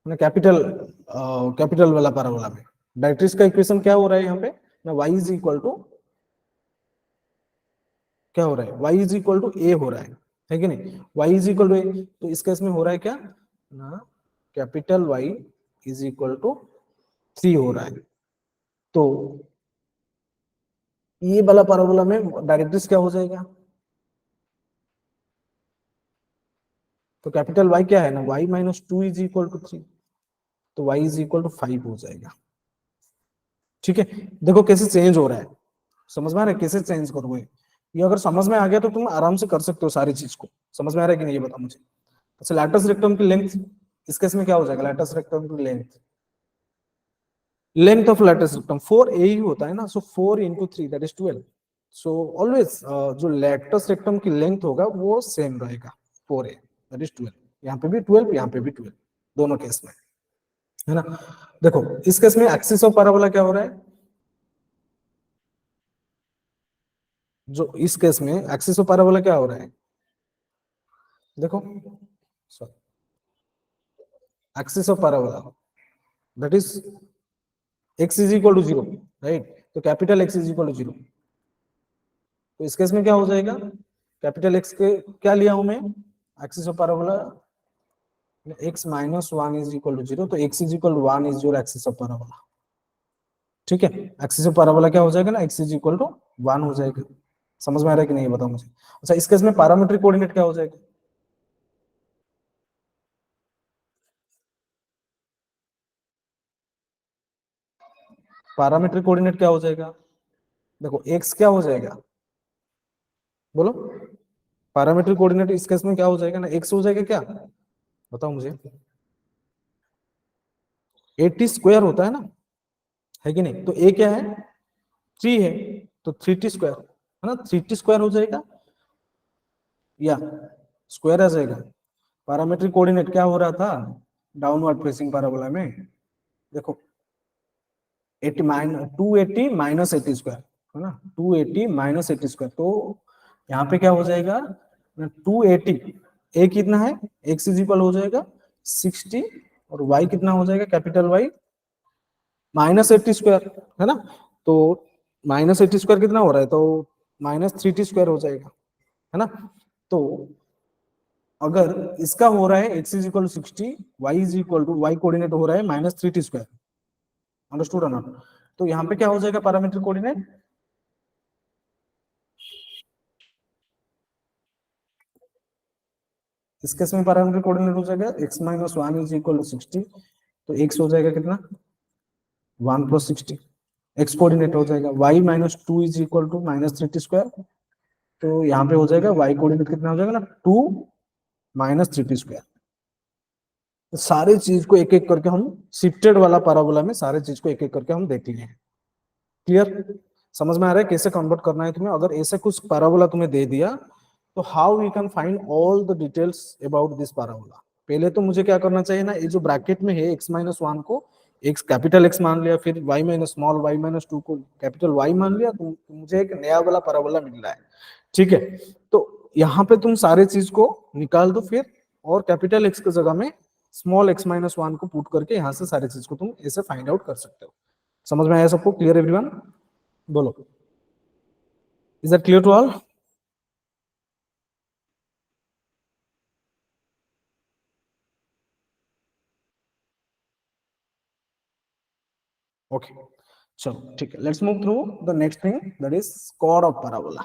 ना, कैपिटल वाला पैराबोला में डायरेक्ट्रिक्स का इक्वेशन क्या हो रहा है यहाँ पे ना, y इज इक्वल टू क्या हो रहा है, y इज इक्वल टू ए हो रहा है कि नहीं, y is equal to a, तो इस केस में हो रहा है क्या ना, capital Y is equal to 3 हो रहा है। तो ये वाला पैराबोला में डायरेक्ट्रिक्स क्या हो जाएगा, तो कैपिटल Y क्या है ना, y minus 2 is equal to 3, तो y इज इक्वल टू 5 हो जाएगा। ठीक है, देखो कैसे चेंज हो रहा है, समझ में आ रहा है कैसे चेंज करोगे, ये अगर समझ में आ गया तो तुम आराम से कर सकते हो सारी चीज को। समझ में आ रहा है कि नहीं ये बताओ मुझे। अच्छा, लैटस रेक्टम की लेंथ, इस केस में क्या हो जाएगा, लैटस रेक्टम की length of latus rectum 4a ही होता है ना, सो 4 into 3 that is 12। So always जो लैटस रेक्टम की लेंथ होगा वो सेम रहेगा, 4a दैट इज 12, यहाँ पे भी 12, यहाँ पे भी 12, दोनों केस में, है ना। देखो इस केस में एक्सिस ऑफ पैराबोला क्या हो रहा है, जो इस केस में एक्सिस ऑफ पैराबोला क्या हो रहा है, देखो axis of parabola that is x is equal to 0, right, तो capital x is equal to 0, तो इस केस में क्या हो जाएगा, कैपिटल x के क्या लिया हूं मैं, axis of parabola x minus 1 is equal to 0, तो x is equal to 1 is your axis of parabola. ठीक है, एक्सिस ऑफ पैराबोला क्या हो जाएगा ना, x इज इक्वल टू 1 हो जाएगा। समझ में आ रहा है कि नहीं ये बताओ मुझे। अच्छा, इस केस में पैरामीट्रिक कोऑर्डिनेट क्या हो जाएगा, पैरामीट्रिक कोऑर्डिनेट क्या हो जाएगा, देखो x क्या हो जाएगा, बोलो, पैरामीट्रिक कोऑर्डिनेट इस केस में क्या हो जाएगा ना, x हो जाएगा क्या, बताओ मुझे। 80 स्क्वायर होता है कि नहीं, तो a क्या है 3 है, तो 3t स्क्वायर है ना, 3t स्क्वायर हो जाएगा या स्क्वायर आ जाएगा। पैरामीट्रिक कोऑर्डिनेट क्या हो रहा था डाउनवर्ड फेसिंग पैराबोला में, देखो 80 माइनस 280 माइनस 80 स्क्वायर है ना, 280 माइनस 80 स्क्वायर, तो यहाँ पे क्या हो जाएगा 280, ए कितना है, एक्स इज इक्वल हो जाएगा 60 और वाई कितना हो जाएगा कैपिटल वाई माइनस 80 स्क्वायर, है ना। तो माइनस 80 स्क्वायर कितना हो रहा है, तो माइनस 3t स्क्वायर हो जाएगा, है ना। तो अगर इसका हो रहा है x is equal to 60, y is equal to y coordinate हो रहा है माइनस 3t स्क्वायर, अंडरस्टूड है ना। तो यहाँ पे क्या हो जाएगा पैरामीट्रिक कोऑर्डिनेट, इस केस में पैरामीट्रिक कोऑर्डिनेट हो जाएगा x minus 1 is equal to 60, तो x हो जाएगा कितना 1 प्लस 60, x कोऑर्डिनेट हो जाएगा y minus 2 is equal to minus 3t square, तो यहाँ पे हो जाएगा y कोऑर्डिनेट कितना हो जाएगा ना 2 माइनस 3t स्क्वायर। सारी चीज को एक एक करके हम शिफ्टेड वाला पैराबोला में सारे चीज को एक एक करके हम देख लिए हैं। क्लियर? समझ में आ रहा है कैसे कन्वर्ट करना है तुम्हें? अगर ऐसे कुछ पैराबोला तुम्हें दे दिया तो how you can find all the details about this parabola. पहले तो मुझे क्या करना चाहिए ना, ये जो ब्रैकेट में है x-1 को x कैपिटल x मान लिया, फिर y minus small y minus 2 को कैपिटल y मान लिया, तो मुझे एक नया वाला पैराबोला मिल रहा है। ठीक है, तो यहाँ पे तुम सारे चीज को निकाल दो फिर, और कैपिटल x की जगह में स्मॉल x-1 को पुट करके यहाँ से सारी चीज को तुम ऐसे फाइंड आउट कर सकते हो। समझ में आया सबको? Clear everyone? बोलो, is that clear to all? Okay, चलो ठीक है, let's move through the next thing, that is chord of parabola.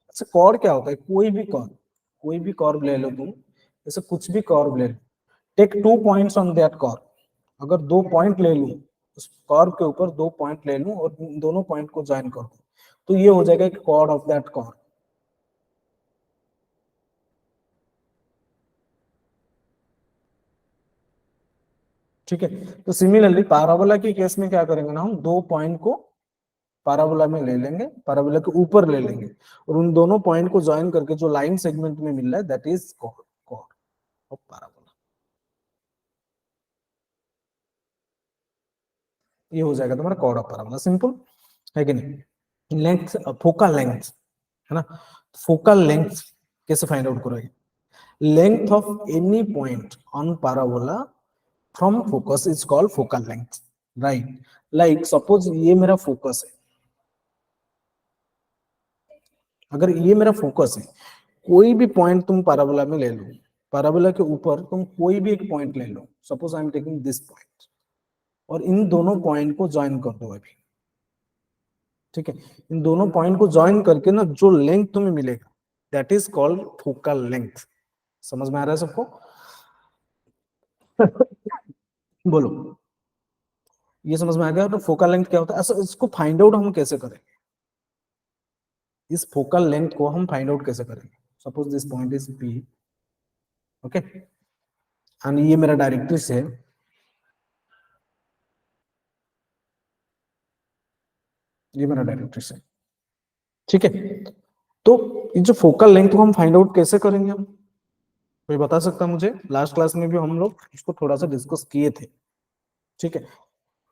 अच्छा, कॉर्ड क्या होता है? कोई भी कॉर्ड ले लो तुम, जैसे कुछ भी कॉर्ड ले लो, take 2 points on that chord. अगर 2 पॉइंट ले लूं, उस कॉर्ड के ऊपर 2 पॉइंट ले लूं और दोनों पॉइंट को ज्वाइन कर दूं, तो ये हो जाएगा एक कॉर्ड ऑफ दैट कॉर्ड। ठीक है, तो सिमिलरली पैराबोला के केस में क्या करेंगे ना, हम 2 पॉइंट को पैराबोला में ले लेंगे, पैराबोला के ऊपर ले लेंगे, और उन दोनों पॉइंट को ज्वाइन करके जो लाइन सेगमेंट में मिल रहा है, that is chord of parabola. ये हो जाएगा तुम्हारा कॉर्ड ऑफ पैराबोला। सिंपल है कि नहीं? लेंथ, फोकल लेंथ है ना, फोकल लेंथ कैसे फाइंड आउट करोगे? Length of any point on parabola from focus is called focal length, right? Like suppose ये मेरा फोकस है, अगर ये मेरा फोकस है, कोई भी पॉइंट तुम पैराबोला में ले लो, पैराबोला के ऊपर तुम कोई भी एक पॉइंट ले लो, suppose I am taking this point, और इन दोनों पॉइंट को ज्वाइन कर दो अभी। ठीक है, इन दोनों पॉइंट को ज्वाइन करके ना जो लेंथ तुम्हें मिलेगा, that is called focal length. समझ में आ रहा है सबको? बोलो, ये समझ में आ गया? तो फोकल लेंथ क्या होता है? अच्छा, इसको फाइंड आउट हम कैसे करें? इस फोकल लेंथ को हम फाइंड आउट कैसे करेंगे? Suppose this point is P, okay, and ये मेरा डायरेक्ट्रिक्स है, ये मेरा डायरेक्ट्रिक्स है। ठीक है, तो ये जो फोकल लेंथ को हम फाइंड आउट कैसे करेंगे हम? कोई बता सकता है मुझे? लास्ट क्लास में भी हम लोग इसको थोड़ा सा डिस्कस किए थे। ठीक है,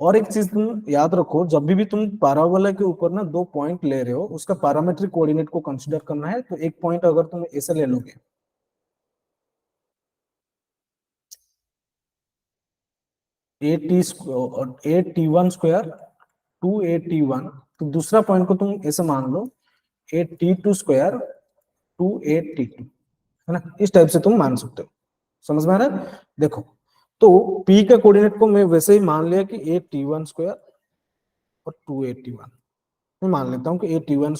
और एक चीज तुम याद रखो, जब भी तुम पैराबोला के ऊपर ना 2 पॉइंट ले रहे हो, उसका पैरामेट्रिक कोऑर्डिनेट को कंसीडर करना है। तो एक पॉइंट अगर तुम ऐसे ले लोगे, a t1 2a t1, तो दूसरा पॉइंट को तुम ऐसे मान लो a t2 है ना, इस टाइप से तुम मान सकते हो। समझ में आ रहा है? देखो, तो p के कोऑर्डिनेट को मैं वैसे ही मान लिया कि a t1 और 2a t1। मैं मान लेता हूँ कि a t1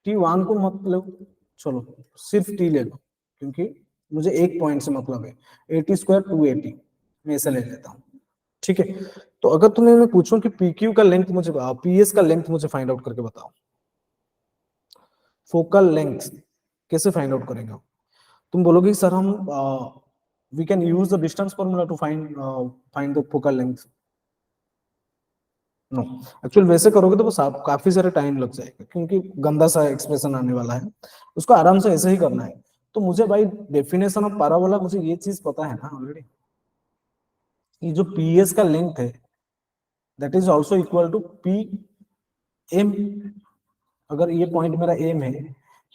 t1 को मतलब, चलो सिर्फ t ले लो, क्योंकि मुझे एक पॉइंट से मतलब है। a t2 2a t मैं ऐसे ले लेता हूँ। ठीक है, तो अगर तुम्हें मैं पूछूं कि pq का लेंथ मुझे, ps का लेंथ मुझे फाइंड आउट करके बताओ, फोकल लेंथ कैसे फाइंड आउट करेंगे? तुम बोलोगे सर हम we can use the distance formula to find the focal length. No, actual वैसे करोगे तो वो काफी सारे टाइम लग जाएगा, क्योंकि गंदा सा एक्सप्रेशन आने वाला है। उसको आराम से ऐसे ही करना है। तो मुझे भाई डेफिनेशन ऑफ पैराबोला, मुझे ये चीज पता है ना ऑलरेडी, ये जो पीएस का लेंथ है, that is also equal to P M. अगर ये पॉइंट मेरा एम है,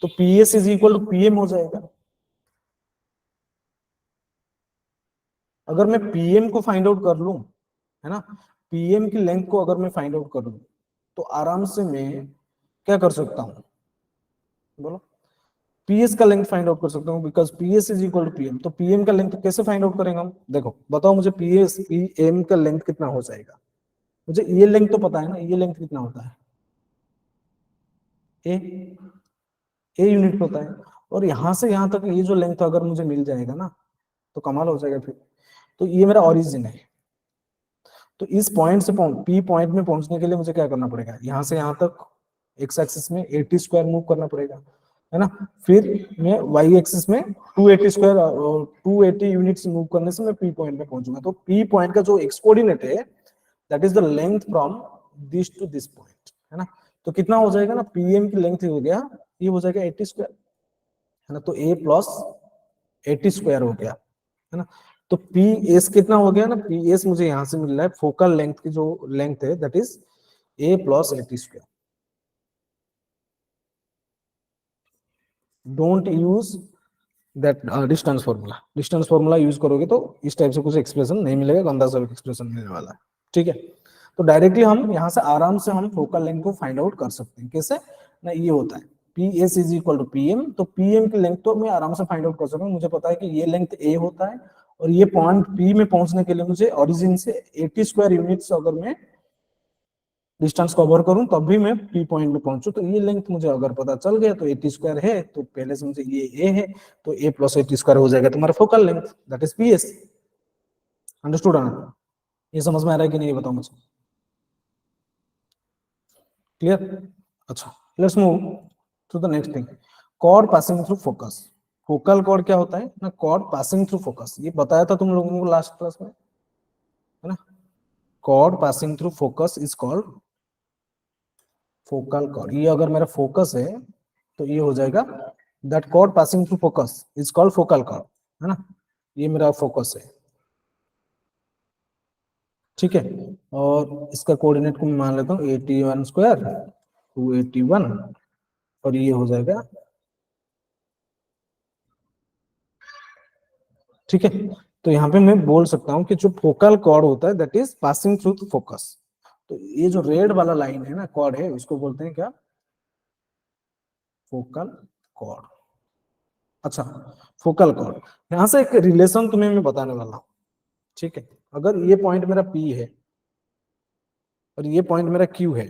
तो PS is equal to PM हो जाएगा। अगर मैं पीएम को फाइंड आउट कर लूं, है ना, पीएम की लेंथ को अगर मैं फाइंड आउट कर लूं, तो आराम से मैं क्या कर सकता हूं? बोलो, पीएस का लेंथ फाइंड आउट कर सकता हूं, because PS is equal to PM. तो पीएम का लेंथ कैसे फाइंड आउट करेंगे हम? देखो, बताओ मुझे, पीएस पीएम का लेंथ कितना हो जाएगा? मुझे ये लेंथ तो पता है ना, ये लेंथ कितना होता है? ए ए यूनिट होता है। और यहां से यहां तक ये जो लेंथ अगर मुझे मिल जाएगा ना, तो कमाल हो जाएगा फिर। तो ये मेरा ओरिजिन है। तो इस पॉइंट से पी पॉइंट में पहुंचने के लिए मुझे क्या करना पड़ेगा? यहाँ से यहाँ तक एक्स एक्सिस में 80 स्क्वायर मूव करना पड़ेगा, है ना। फिर मैं वाई एक्सिस में 280 स्क्वायर और 280 यूनिट्स मूव करने से मैं पी पॉइंट पे पहुंचूंगा। तो पी पॉइंट का जो एक्स कोऑर्डिनेट है that is the length from this to this point, है ना। तो कितना हो जाएगा ना, पीएम की लेंथ हो गया, ये हो जाएगा 80 स्क्वायर, है ना। तो ए प्लस 80 स्क्वायर हो गया, है ना। तो पी एस कितना हो गया ना, पी एस मुझे यहां से मिल रहा है फोकल लेंथ की जो लेंथ है that is a plus 80 square. Don't use that distance formula use करोगे तो इस टाइप से कुछ एक्सप्रेशन नहीं मिलेगा, गंदा सा एक्सप्रेशन मिलने वाला है, ठीक है। तो डायरेक्टली हम यहाँ से आराम से हम फोकल लेंथ को फाइंड आउट कर सकते हैं। कैसे ना, ये होता है P S is equal to P M, तो पी एम की लेंथ तो मैं आराम से फाइंड आउट कर सकता हूँ। मुझे पता है कि ये लेंथ ए होता है और ये पॉइंट पी में पहुंचने के लिए मुझे ओरिजिन से 80 स्क्वायर यूनिट्स अगर मैं डिस्टेंस कवर करूं तब भी मैं पी पॉइंट में पहुंचू। तो ये लेंथ मुझे अगर पता चल गया तो 80 स्क्वायर है, तो पहले से मुझे ये ए है, तो ए प्लस 80 स्क्वायर हो जाएगा तुम्हारा focal length that is P S. Understood ना, ये समझ में आ रहा है कि नहीं, ये बताओ मुझे। क्लियर? अच्छा, let's move to the next thing, chord passing through focus. Focal chord क्या होता है ना, कॉर्ड पासिंग थ्रू फोकस, ये बताया था तुम लोगों को लास्ट क्लास में, है ना। Cord passing through focus is called focal cord. ये अगर मेरा फोकस है तो ये हो जाएगा that cord passing through focus is called focal cord, है ना। ये मेरा फोकस है, ठीक है। और इसका कोऑर्डिनेट को मैं मान लेता हूँ 81 स्क्वायर 281, और ये हो जाएगा, ठीक है। तो यहाँ पे मैं बोल सकता हूँ कि जो फोकल कॉर्ड होता है that is passing through focus. तो ये जो रेड वाला लाइन है ना, कॉर्ड है, उसको बोलते हैं क्या, फोकल कॉर्ड। अच्छा, फोकल कॉर्ड, यहाँ से एक रिलेशन तुम्हें मैं बताने वाला हूँ, ठीक है। अगर ये पॉइंट मेरा P है और ये पॉइंट मेरा Q है,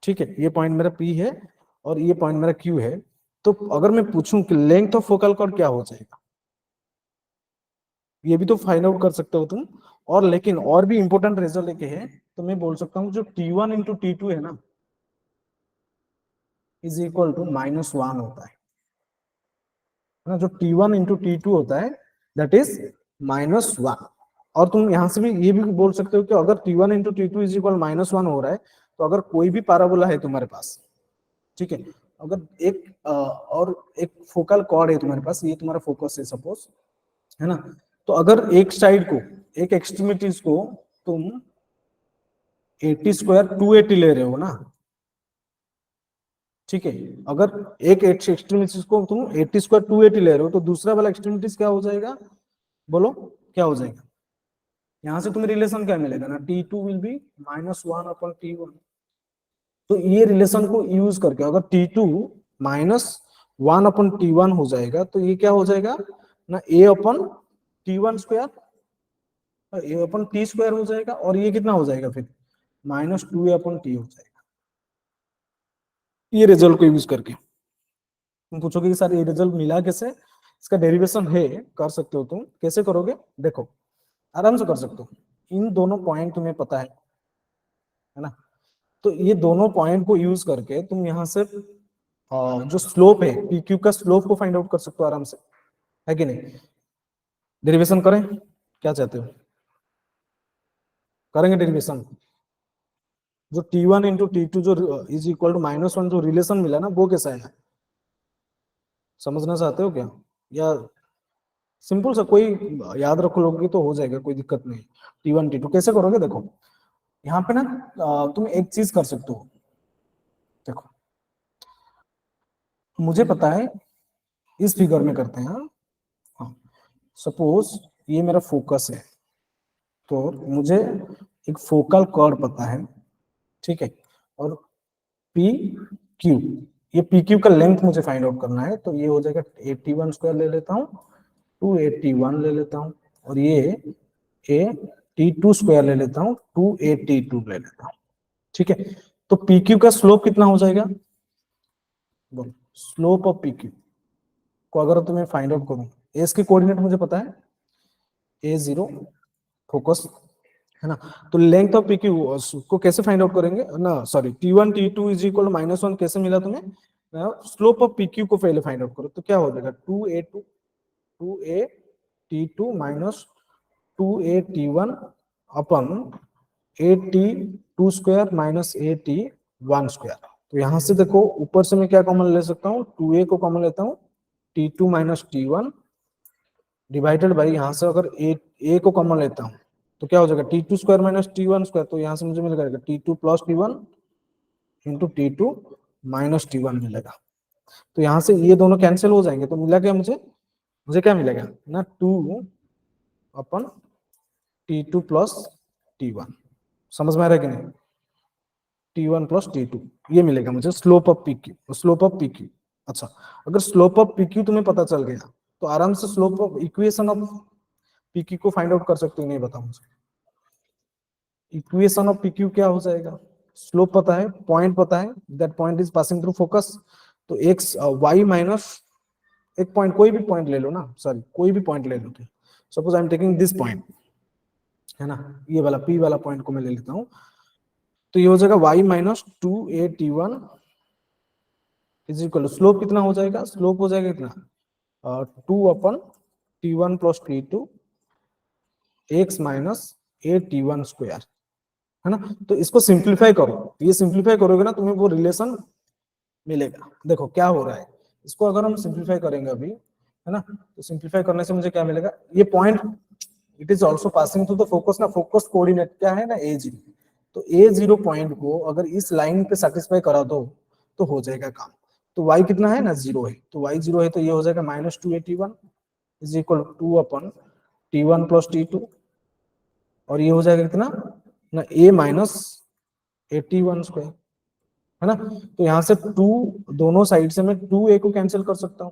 ठीक है, ये पॉइंट मेरा P है और ये पॉइंट मेरा Q है, तो अगर मैं पूछूं कि लेंथ ऑफ फोकल कॉर्ड क्या हो जाएगा, ये भी तो फाइंड आउट कर सकते हो तुम। और लेकिन और भी इंपॉर्टेंट रिजल्ट लेके है, तो मैं बोल सकता हूँ जो T1 इंटू T2 है ना इज इक्वल टू -1 होता है ना। जो T1 इंटू T2 होता है दैट इज -1। और तुम यहां से भी ये भी बोल सकते हो कि अगर T1 into T2 is equal -1 हो रहा है, तो अगर कोई भी पैराबोला है तुम्हारे पास, ठीक है, अगर एक और एक फोकल कॉर्ड है तुम्हारे पास, ये तुम्हारा फोकस है सपोज, है ना। तो अगर एक साइड को, एक एक्सट्रीमिटीज को तुम 80 स्क्वायर 280 ले रहे हो ना, ठीक है, अगर एक एक्सट्रीमिटीज को तुम 80 स्क्वायर 280 ले रहे हो, तो दूसरा वाला एक्सट्रीमिटीज क्या हो जाएगा, बोलो क्या हो जाएगा। यहां से तुम्हें रिलेशन क्या मिलेगा ना, T2 will be -1 upon T1। तो ये रिलेशन को यूज करके अगर T2 -1 अपॉन T1 हो जाएगा, तो ये क्या हो जाएगा ना, A upon T1 square, A upon T square हो जाएगा, और ये कितना हो जाएगा फिर -2A अपॉन T हो जाएगा, ये रिजल्ट को यूज करके। तुम पूछोगे कि सर ये रिजल्ट मिला कैसे, इसका डेरिवेशन है, कर सकते हो तुम। कैसे करोगे, देखो आराम से कर सकते हो। इन दोनों पॉइंट तुम्हें पता है ना, तो ये दोनों पॉइंट को यूज करके तुम यहाँ से जो स्लोप है पी क्यू का स्लोप को फाइंड आउट कर सकते हो आराम से, है कि नहीं। डेरिवेशन करें, क्या चाहते हो, करेंगे डेरिवेशन। जो T1 इंटू T2 जो इज इक्वल टू -1 जो रिलेशन मिला ना, वो कैसा है, समझना चाहते हो क्या, या सिंपल सा कोई याद रखो लोगे तो हो जाएगा, कोई दिक्कत नहीं। T1 T2 कैसे करोगे, देखो यहाँ पे ना तुम एक चीज कर सकते हो, देखो मुझे पता है, इस फिगर में करते हैं, हाँ सपोज ये मेरा फोकस है, तो मुझे एक फोकल कॉर्ड पता है, ठीक है, और पी क्यू, ये पी क्यू का लेंथ मुझे फाइंड आउट करना है, तो ये हो जाएगा 81 स्क्वायर ले लेता हूँ, 281 ले लेता हूँ, और ये ए T2 स्क्वायर ले लेता हूँ, 282 ले लेता हूँ, ठीक है। तो पी क्यू का स्लोप कितना हो जाएगा, बोलो स्लोप ऑफ पी क्यू को अगर तुम्हें फाइंड आउट करूँ, एस के कोऑर्डिनेट मुझे पता है A0 फोकस, है ना। तो लेंथ ऑफ पी क्यू को कैसे फाइंड आउट करेंगे ना, sorry T1 T2 is equal -1 कैसे मिला तुम्हें स्लोप ऑफ पी क्यू को पहले फाइंड आउट करो, तो क्या हो जाएगा 2a minus 2a t1 upon a t2 minus a t1। तो यहां से देखो ऊपर से मैं क्या कॉमन ले सकता हूँ, 2a को कॉमन लेता हूँ, t2 minus t1 divided by, यहां से अगर a को कॉमन लेता हूँ तो क्या हो जाएगा t2 माइनस t1। तो यहां से मुझे मिल जाएगा t2 plus t1 into t2 minus t1 मिलेगा। तो यहां से ये दोनों कैंसिल हो जाएंगे, तो मिला क्या मुझे, मुझे क्या मिलेगा ना 2 अपन t2 प्लस t1। समझ में आ रहा है कि नहीं, t1 प्लस t2 ये मिलेगा मुझे slope of pq, slope of pq। अच्छा, अगर स्लोप ऑफ pq तुम्हें पता चल गया तो आराम से slope of equation of pq को फाइंड आउट कर सकते हो। नहीं बताओ मुझे इक्वेशन ऑफ pq क्या हो जाएगा, स्लोप पता है, पॉइंट पता है, that point is passing through focus. तो x y माइनस एक पॉइंट, कोई भी पॉइंट ले लो ना, सॉरी कोई भी पॉइंट ले लो, suppose I am taking this point, है ना, ये वाला p वाला पॉइंट को मैं ले लेता हूँ। तो ये हो जाएगा y minus 2a t1 is equal, slope कितना हो जाएगा, स्लोप हो जाएगा कितना 2 अपन t1 plus t2 x minus a t1 square, है ना। तो इसको सिंप्लीफाई करो, ये सिंप्लीफाई करोगे ना तुम्हें वो रिलेशन मिलेगा। देखो क्या हो रहा है, इसको अगर हम सिंप्लीफाई करेंगे अभी, है ना, तो सिंप्लीफाई करने से मुझे क्या मिलेगा, ये point it is also passing through the focus ना, फोकस कोऑर्डिनेट क्या है ना a0। तो a0 पॉइंट को अगर इस लाइन पे सेटिस्फाई करा दो तो हो जाएगा काम। तो y कितना है ना 0 है, तो y 0 है, तो ये हो जाएगा minus 2a t1 is equal 2 upon t1 plus t2, और ये हो जाएगा कितना ना a minus a t1 square, है ना। तो यहां से 2 दोनों साइड से मैं 2a को कैंसिल कर सकता हूं।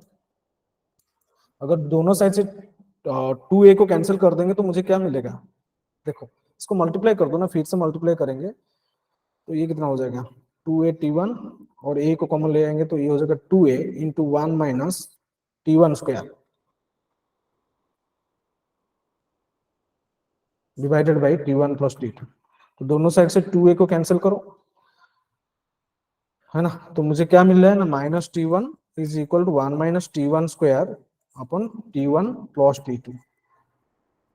अगर दोनों साइड से 2a को कैंसिल कर देंगे तो मुझे क्या मिलेगा, देखो इसको मल्टीप्लाई कर दो ना, फिर से मल्टीप्लाई करेंगे तो ये कितना हो जाएगा 2a t1, और a को कॉमन ले आएंगे तो ये हो जाएगा 2a into 1 minus t1 square divided by t1 plus t2। तो दोनों साइड से 2a को कैंसिल करो, है ना, तो मुझे क्या मिल रहा है ना minus t1 is equal to 1 minus t1 square upon t1 plus t2।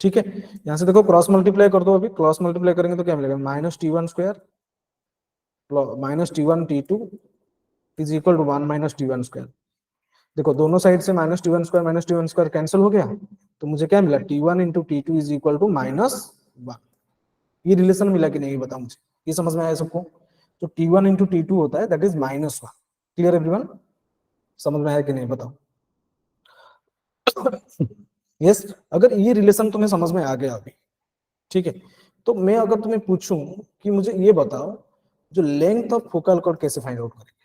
ठीक है, यहां से देखो क्रॉस मल्टीप्लाई कर दो, अभी क्रॉस मल्टीप्लाई करेंगे तो क्या मिलेगा minus t1 square minus t1 t2 is equal to 1 minus t1 square. देखो दोनों साइड से minus t one square cancel हो गया, तो मुझे क्या मिला t1 into t2 is equal to -1। ये रिलेशन मिला कि नहीं बताओ मुझे, ये समझ में आया सबको। तो t1 इंटू t2 होता है दैट इज -1। क्लियर एवरीवन, समझ में आया कि नहीं बताओ। यस अगर ये रिलेशन तुम्हें समझ में आ गया अभी, ठीक है, तो मैं अगर तुम्हें पूछूं कि मुझे ये बताओ जो लेंथ ऑफ फोकल कॉर्ड कैसे फाइंड आउट करेंगे।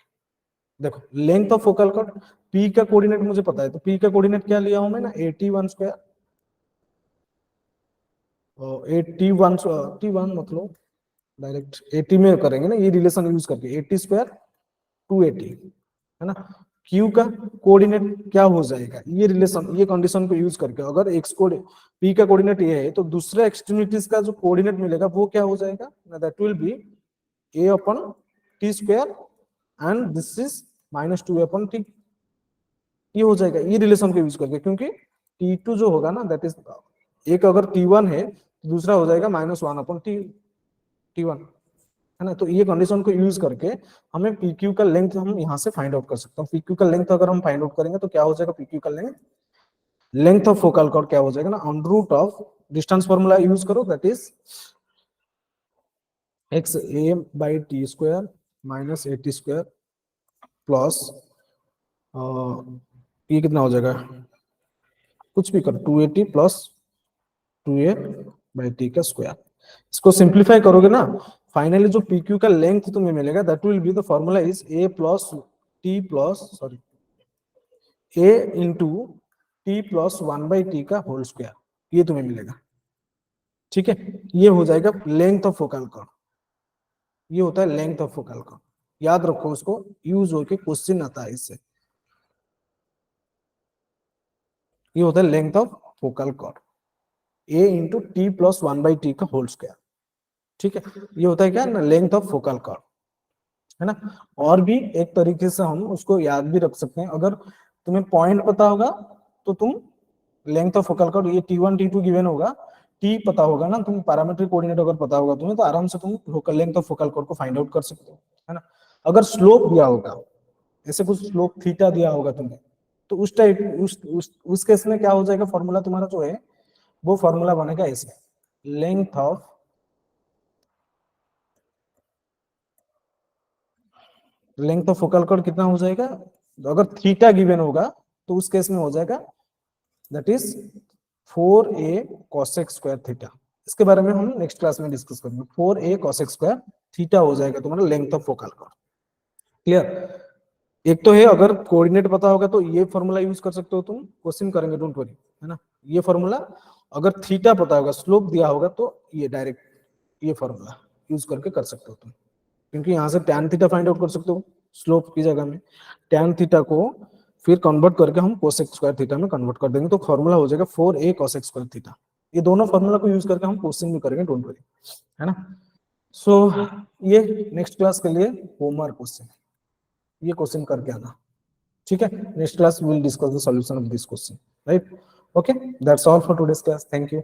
देखो length of focal cord, p का कोऑर्डिनेट मुझे पता है, तो p का कोऑर्डिनेट क्या लिया हूं मैं ना a t1 square, a t1 मतलब डायरेक्ट 80 में करेंगे ना, ये रिलेशन यूज करके 80 स्क्वायर 280, है ना। Q का कोऑर्डिनेट क्या हो जाएगा, ये रिलेशन ये कंडीशन को यूज करके अगर x को p का कोऑर्डिनेट ये है तो दूसरे एक्सट्रीमिटीज का जो कोऑर्डिनेट मिलेगा वो क्या हो जाएगा, that will B a upon t square and this is -2 upon t। ये हो जाएगा ये रिलेशन को यूज करके, क्योंकि t2 जो होगा ना दैट इज, एक अगर t1 है तो दूसरा हो जाएगा -1 अपन t1, है ना। तो ये कंडीशन को यूज करके हमें PQ का लेंथ हम यहाँ से फाइंड आउट कर सकते हैं। PQ का लेंथ अगर हम फाइंड आउट करेंगे तो क्या हो जाएगा, PQ का length, length of focal chord क्या हो जाएगा ना, under root of distance formula use करो that is x a by t square minus a t square plus ये कितना हो जाएगा, कुछ भी कर 280 प्लस 2a बाई टी का स्क्वायर। इसको सिंप्लीफाई करोगे ना, फाइनली जो PQ का लेंथ तुम्हें मिलेगा that will be the formula is a plus t plus sorry a into T plus 1/t का होल स्क्वायर, ये तुम्हें मिलेगा। ठीक है, ये हो जाएगा लेंथ ऑफ फोकल कॉर्ड, ये होता है लेंथ ऑफ फोकल कॉर्ड। याद रखो उसको, यूज होके क्वेश्चन आता है इससे। ये होता है length of focal cord, a into T plus 1/t का होल स्क्वायर। ठीक है, ये होता है क्या ना लेंथ ऑफ फोकल कॉर्ड। है ना। और भी एक तरीके से हम उसको याद भी रख सकते हैं, अगर तुम्हें पॉइंट पता होगा तो तुम लेंथ ऑफ फोकल कॉर्ड, ये T1 T2 गिवन होगा, टी पता होगा ना, तुम पैरामीट्रिक कोऑर्डिनेट अगर पता होगा तुम्हें, तो आराम से तुम focal length of focal cord को फाइंड आउट कर सकते हो, है ना। अगर स्लोप दिया होगा, ऐसे कुछ स्लोप थीटा दिया होगा तुम्हें, तो उस टाइप उस केस में क्या हो जाएगा, फॉर्मूला तुम्हारा जो है वो फॉर्मूला बनेगा ऐसे, लेंथ ऑफ फोकल कॉर्ड कितना हो जाएगा, तो अगर थीटा गिवन होगा तो उस केस में हो जाएगा that is 4a cosec square theta. इसके बारे में हम नेक्स्ट क्लास में डिस्कस करेंगे। 4a cosec स्क्वायर थीटा हो जाएगा तुम्हारा length of focal cord. Clear. एक तो है अगर कोऑर्डिनेट पता होगा तो ये फॉर्मूला यूज कर सकते हो तुम, क्वेश्चन करेंगे डोंट वरी, है ना। ये फॉर्मूला, अगर थीटा पता होगा, स्लोप दिया होगा, तो ये डायरेक्ट ये फॉर्मूला यूज करके कर सकते हो तुम, क्योंकि यहाँ से टैन थीटा फाइंड आउट कर सकते हो स्लोप की जगह में, टैन थीटा को फिर कन्वर्ट करके हम कोसेक स्क्वायर थीटा में कन्वर्ट कर देंगे, तो फॉर्मूला हो जाएगा 4a कोसेक स्क्वायर थीटा। ये दोनों फॉर्मूला को यूज करके हम क्वेश्चन भी करेंगे डोंट वरी, है ना। सो ये नेक्स्ट क्लास के लिए होमवर्क क्वेश्चन, ये क्वेश्चन करके आना, ठीक है। Next class will discuss the solution of this question, right. Okay, that's all for today's class, thank you.